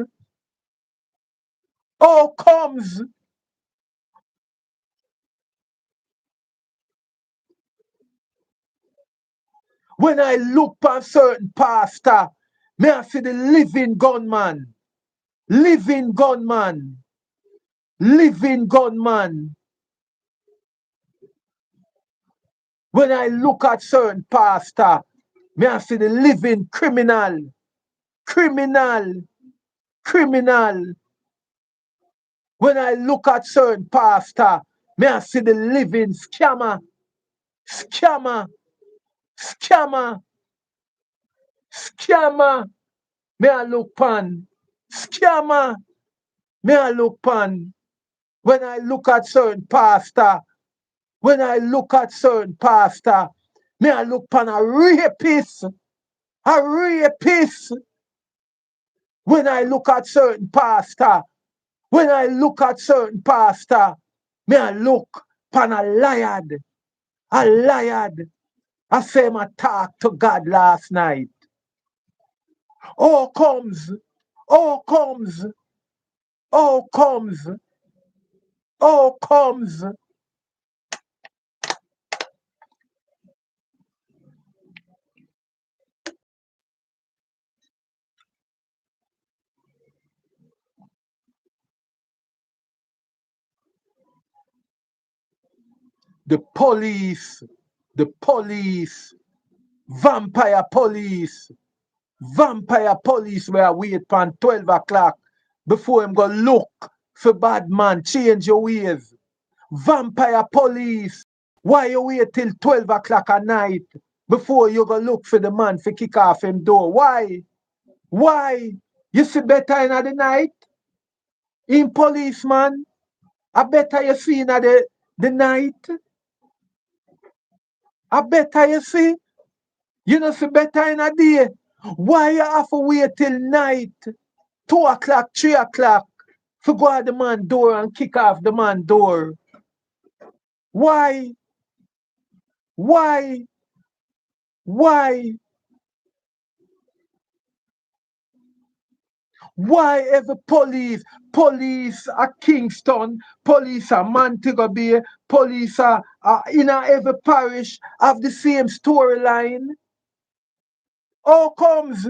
all comes. When I look at certain pastor, me I see the living gunman, living gunman, living gunman. When I look at certain pastor, me I see the living criminal, criminal, criminal. When I look at certain pastor, me I see the living scammer, scammer, scammer, scammer. Me I look pan, scammer. Me I look pan. When I look at certain pastor, when I look at certain pastor, me I look pan a rapist, a rapist. When I look at certain pastor, when I look at certain pastor, me I look pan a liar, a liar. I say I talk to God last night. Oh comes, oh comes, oh comes, oh comes. The police, the police, vampire police, vampire police were wait pan 12 o'clock before him go look for bad man, change your ways. Vampire police, why you wait till 12 o'clock at night before you go look for the man for kick off him door? Why? Why? You see better in the night? In policeman? I better you see in the night? I better you see? You know see better in a day? Why you have to wait till night? 2 o'clock, 3 o'clock to go at the man door and kick off the man door? Why? Why? Why? Why every police at Kingston, police at Montego Bay, police in every parish have the same storyline? How comes?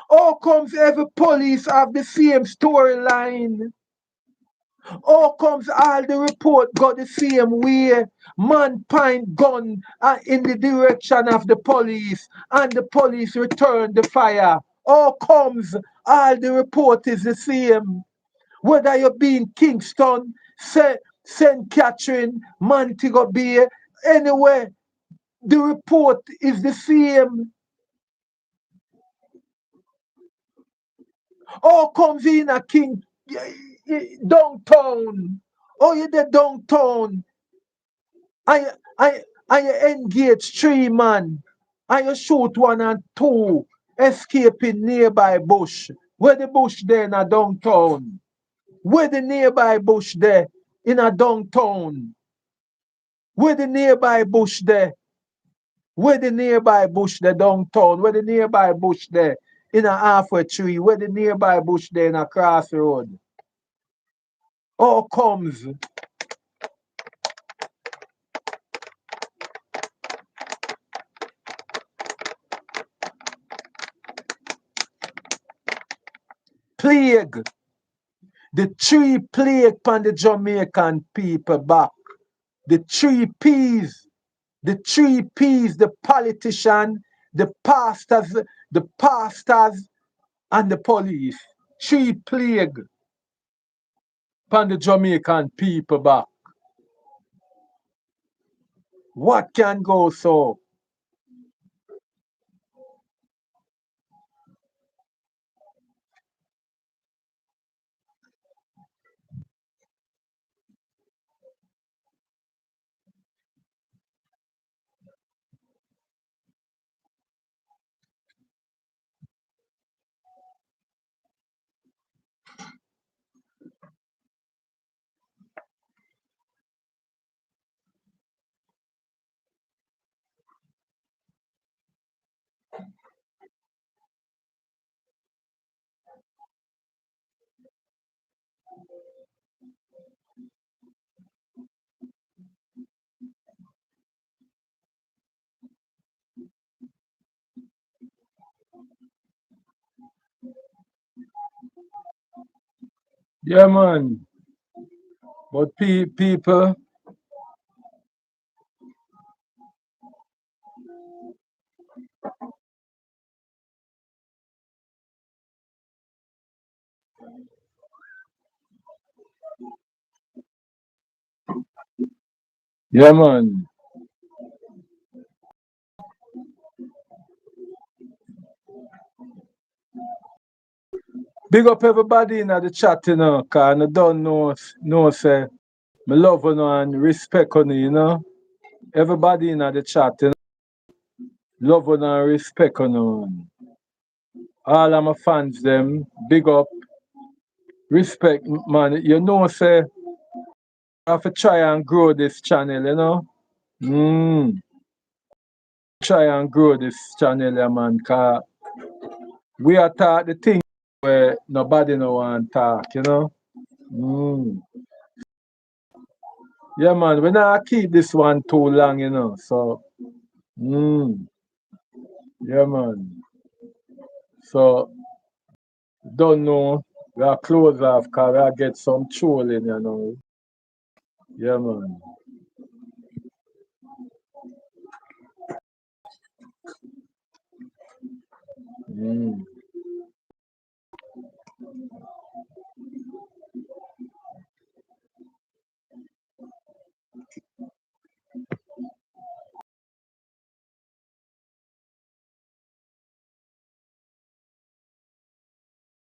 How comes every police have the same storyline? How comes all the report go the same way? Man point gun in the direction of the police and the police return the fire. How comes all the report is the same? Whether you be in Kingston, St. Catherine, Montego Bay, anywhere, the report is the same. How comes in a downtown? Oh, you there downtown? And you engage 3 man and you shoot 1 and 2 escaping nearby bush. Where the bush there in a downtown? Where the nearby bush there in a downtown? Where the nearby bush there? Where the nearby bush there downtown? Where the nearby bush there in a halfway tree? Where the nearby bush there in a crossroad? How comes plague? The 3 plague upon the Jamaican people back. The 3 P's. The 3 P's, the politician, the pastors, and the police. 3 plague upon the Jamaican people back. What can go so? Yeah, man. But people, yeah, man. Big up everybody in the chat, cause I don't know, say, me love you and respect you. Everybody in the chat, love and respect all of my fans, them, big up, respect, man. Say, I have to try and grow this channel. Try and grow this channel, yeah, man, cause we are talk the thing where nobody no want talk. Mm. Yeah, man, we not keep this one too long. So, mm, yeah, man. So, don't know. We are close off because we get some trolling. Yeah, man. Mm.